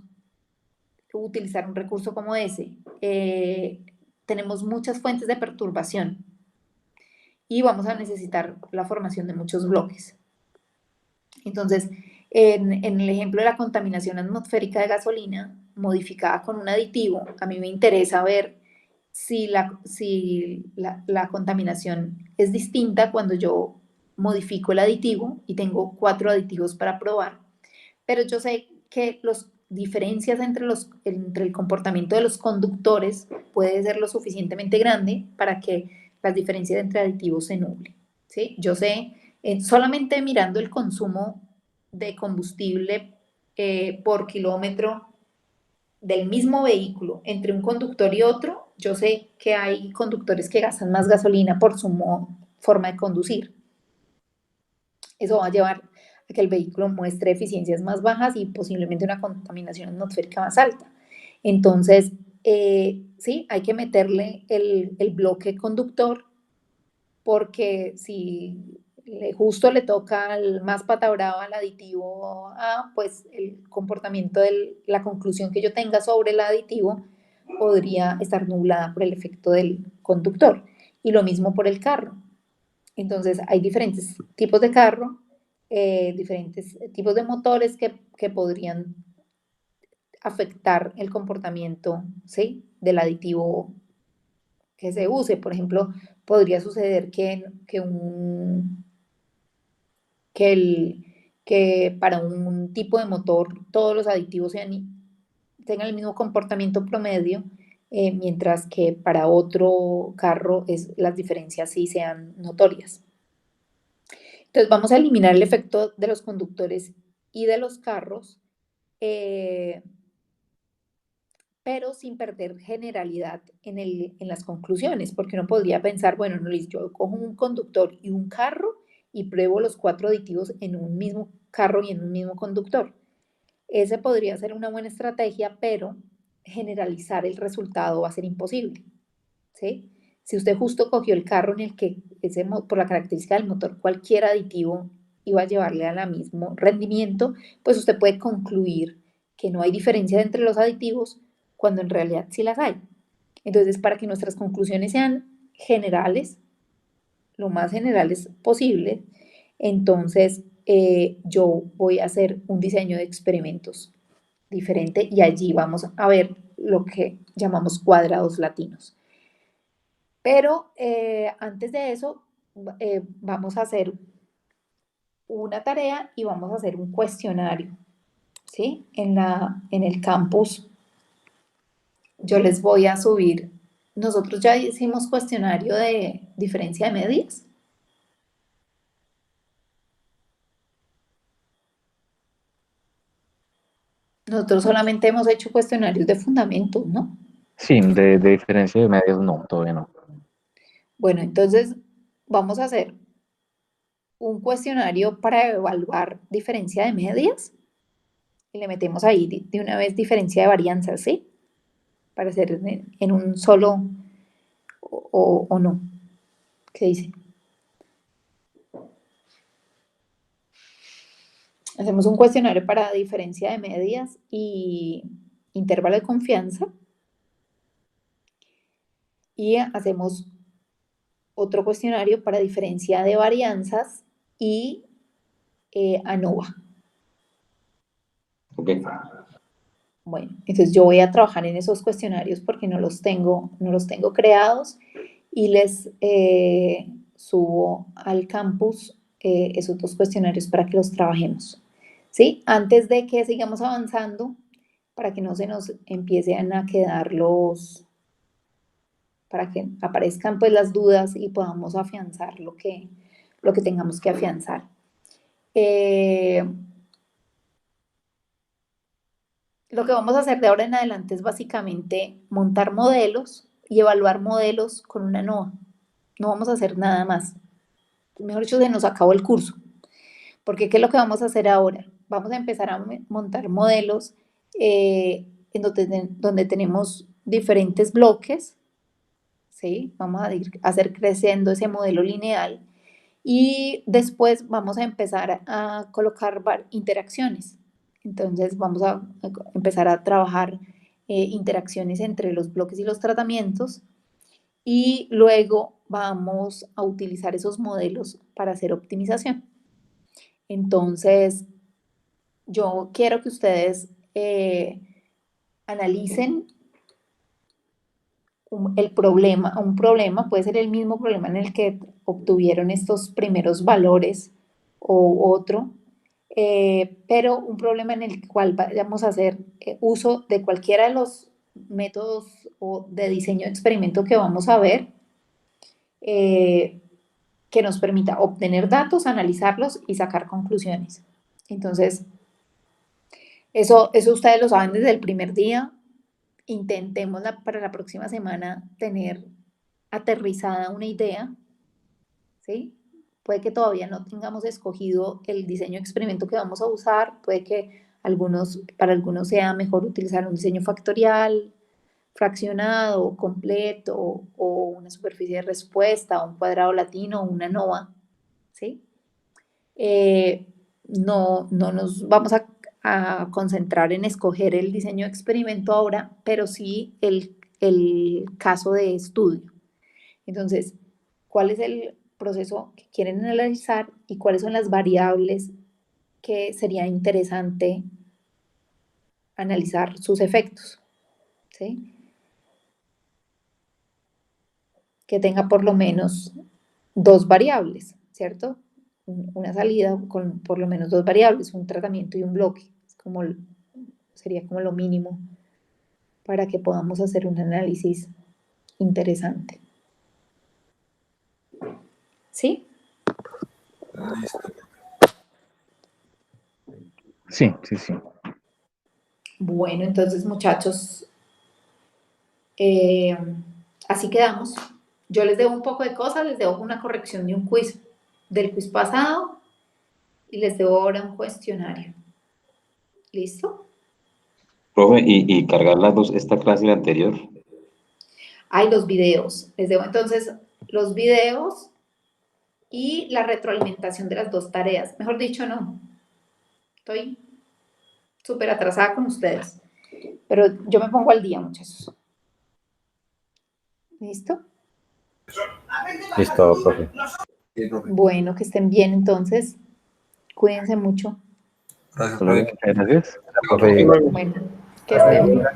utilizar un recurso como ese? Tenemos muchas fuentes de perturbación y vamos a necesitar la formación de muchos bloques. Entonces, en el ejemplo de la contaminación atmosférica de gasolina modificada con un aditivo, a mí me interesa ver si la contaminación es distinta cuando yo modifico el aditivo y tengo 4 aditivos para probar, pero yo sé que las diferencias entre el comportamiento de los conductores puede ser lo suficientemente grande para que las diferencias entre aditivos se nublen, ¿sí? Yo sé, solamente mirando el consumo de combustible por kilómetro del mismo vehículo entre un conductor y otro, yo sé que hay conductores que gastan más gasolina por su forma de conducir. Eso va a llevar a que el vehículo muestre eficiencias más bajas y posiblemente una contaminación atmosférica más alta. Entonces, sí, hay que meterle el bloque conductor, porque si justo le toca al más pata brava al aditivo A, pues el comportamiento la conclusión que yo tenga sobre el aditivo podría estar nublada por el efecto del conductor. Y lo mismo por el carro. Entonces, hay diferentes tipos de carro, diferentes tipos de motores que podrían afectar el comportamiento, ¿sí?, del aditivo que se use. Por ejemplo, podría suceder que para un tipo de motor todos los aditivos tengan el mismo comportamiento promedio, mientras que para otro carro las diferencias sí sean notorias. Entonces vamos a eliminar el efecto de los conductores y de los carros, pero sin perder generalidad en las conclusiones, porque uno podría pensar, bueno, no, yo cojo un conductor y un carro y pruebo los 4 aditivos en un mismo carro y en un mismo conductor. Ese podría ser una buena estrategia, pero generalizar el resultado va a ser imposible, ¿sí? Si usted justo cogió el carro en el que, por la característica del motor, cualquier aditivo iba a llevarle al mismo rendimiento, pues usted puede concluir que no hay diferencia entre los aditivos cuando en realidad sí las hay. Entonces, para que nuestras conclusiones sean generales, lo más generales posible, entonces yo voy a hacer un diseño de experimentos diferente y allí vamos a ver lo que llamamos cuadrados latinos. Pero antes de eso, vamos a hacer una tarea y vamos a hacer un cuestionario, ¿sí? En el campus yo les voy a subir. Nosotros ya hicimos cuestionario de diferencia de medias. Nosotros solamente hemos hecho cuestionarios de fundamentos, ¿no? Sí, de diferencia de medios no, todavía no. Bueno, entonces vamos a hacer un cuestionario para evaluar diferencia de medias y le metemos ahí de una vez diferencia de varianzas, ¿sí? Para hacer en un solo o no. ¿Qué dice? Hacemos un cuestionario para diferencia de medias y intervalo de confianza y hacemos otro cuestionario para diferencia de varianzas y ANOVA. Ok. Bueno, entonces yo voy a trabajar en esos cuestionarios porque no los tengo creados y les subo al campus esos 2 cuestionarios para que los trabajemos. ¿Sí? Antes de que sigamos avanzando, para que no se nos empiecen a quedar para que aparezcan pues las dudas y podamos afianzar lo que tengamos que afianzar. Lo que vamos a hacer de ahora en adelante es básicamente montar modelos y evaluar modelos con una NOA. No vamos a hacer nada más. Mejor dicho, se nos acabó el curso. Porque ¿qué es lo que vamos a hacer ahora? Vamos a empezar a montar modelos en donde tenemos diferentes bloques, ¿sí? Vamos a hacer creciendo ese modelo lineal y después vamos a empezar a colocar interacciones. Entonces vamos a empezar a trabajar interacciones entre los bloques y los tratamientos y luego vamos a utilizar esos modelos para hacer optimización. Entonces, yo quiero que ustedes analicen un problema, puede ser el mismo problema en el que obtuvieron estos primeros valores o otro, pero un problema en el cual vayamos a hacer uso de cualquiera de los métodos o de diseño de experimento que vamos a ver, que nos permita obtener datos, analizarlos y sacar conclusiones. Entonces, eso ustedes lo saben desde el primer día. Intentemos para la próxima semana tener aterrizada una idea, ¿sí? Puede que todavía no tengamos escogido el diseño de experimento que vamos a usar, puede que para algunos sea mejor utilizar un diseño factorial, fraccionado, completo, o una superficie de respuesta, un cuadrado latino, una NOVA, ¿sí? No nos vamos a a concentrar en escoger el diseño de experimento ahora, pero sí el caso de estudio. Entonces, ¿cuál es el proceso que quieren analizar y cuáles son las variables que sería interesante analizar sus efectos? ¿Sí? Que tenga por lo menos 2 variables, ¿cierto? Una salida con por lo menos 2 variables, un tratamiento y un bloque. Sería como lo mínimo para que podamos hacer un análisis interesante. ¿Sí? Listo. Sí, sí, sí. Bueno, entonces muchachos, así quedamos. Yo les debo un poco de cosas, les debo una corrección de un quiz del quiz pasado y les debo ahora un cuestionario. ¿Listo? Profe, y cargar las dos, esta clase y la anterior. Hay los videos. Les debo entonces los videos y la retroalimentación de las 2 tareas. Mejor dicho, no. Estoy súper atrasada con ustedes. Pero yo me pongo al día, muchachos. ¿Listo? Listo, profe. Sí, profe. Bueno, que estén bien entonces. Cuídense mucho. Gracias, Hasta luego, profe. muchas gracias. Profe, Bueno, que estén bien.